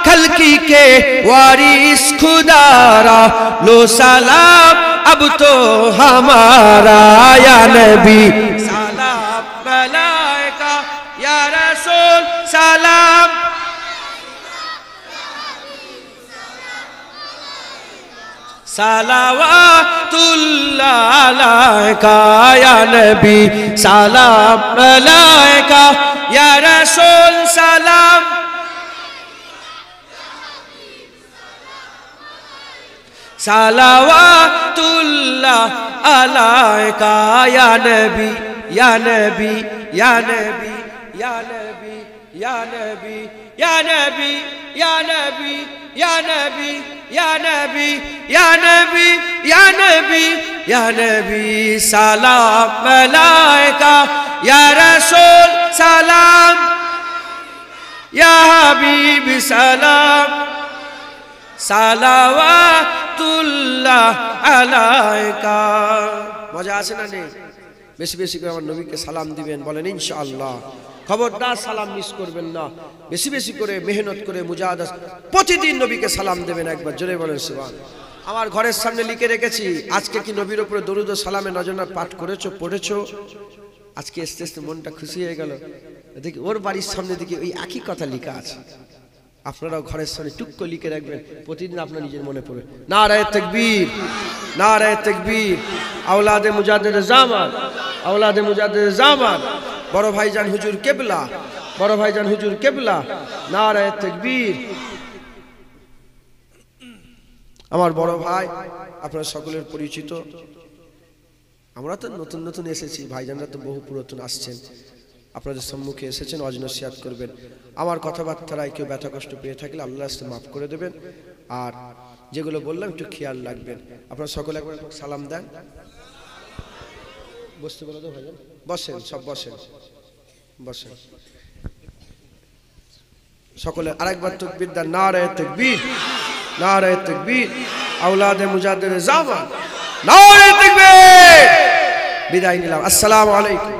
खल्की के वारिस खुदारा लो सलाम अब तो हमारा या नबी सलाम मलाइका या रसूल सलाम सलावतुल्लाह अलैका या नबी सलाम अलैका या रसूल सलाम सलावतुल्लाह अलैका या नबी या नबी या नबी या नबी या नबी या नबी या नबी या नबी या नबी या नबी या नबी या नबी सलाम मलाइका या रसूल सलाम या हबीब सलाम सलावतुल्लाह अलैका मजा আছে না নেই বেশি বেশি করে আমার নবীকে সালাম দিবেন বলেন ইনশাআল্লাহ খবরদার সালাম মিস করবেন না বেশি বেশি করে মেহনত করে মুজাহাদা প্রতিদিন নবীকে সালাম দেবেন একবার জোরে বলেন সুবহানাল্লাহ আমার ঘরের সামনে লিখে রেখেছি আজকে কি নবীর উপরে দরুদ ও সালামে নজরাত পাঠ করেছো পড়েছো আজকে স্টেজে মনটা খুশি হয়ে গেল দেখি ওর বাড়ির সামনে দিকে ওই একই কথা লেখা আছে আপনারাও ঘরের সামনে টুককো লিখে রাখবেন প্রতিদিন আপনার নিজের মনে পড়বে নারায়ে তাকবীর নারায়ে তাকবীর আওলাদে মুজাদ্দিদ জামান আওলাদে মুজাদ্দিদ জামান বড় ভাইজান হুজুর কেবলা বড় ভাইজান হুজুর কেবলা নারায়ে তাকবীর আমার বড় ভাই আপনারা সকলের পরিচিত আমরা তো নতুন নতুন এসেছি ভাইজানরা তো বহু পুরাতন আসছেন আপনাদের সম্মুখে এসেছেন ওয়াজ নসিহত করবেন আমার কথাবার্তায় কেউ ব্যথা কষ্ট পেয়ে থাকলে আল্লাহর কাছে মাফ করে দেবেন আর যেগুলো বললাম একটু খেয়াল রাখবেন আপনারা সকলে একবার সালাম দেন বসতে বলো তো ভাইজান বসেন সব বসেন বসেন সকলে আরেকবার তাকবীর দেন নারায়ে তাকবীর নারায়ে তাকবীর আওলাদে মুজাদ্দিদ জামান নারায়ে তাকবীর বিদায় নিলাম আসসালামু আলাইকুম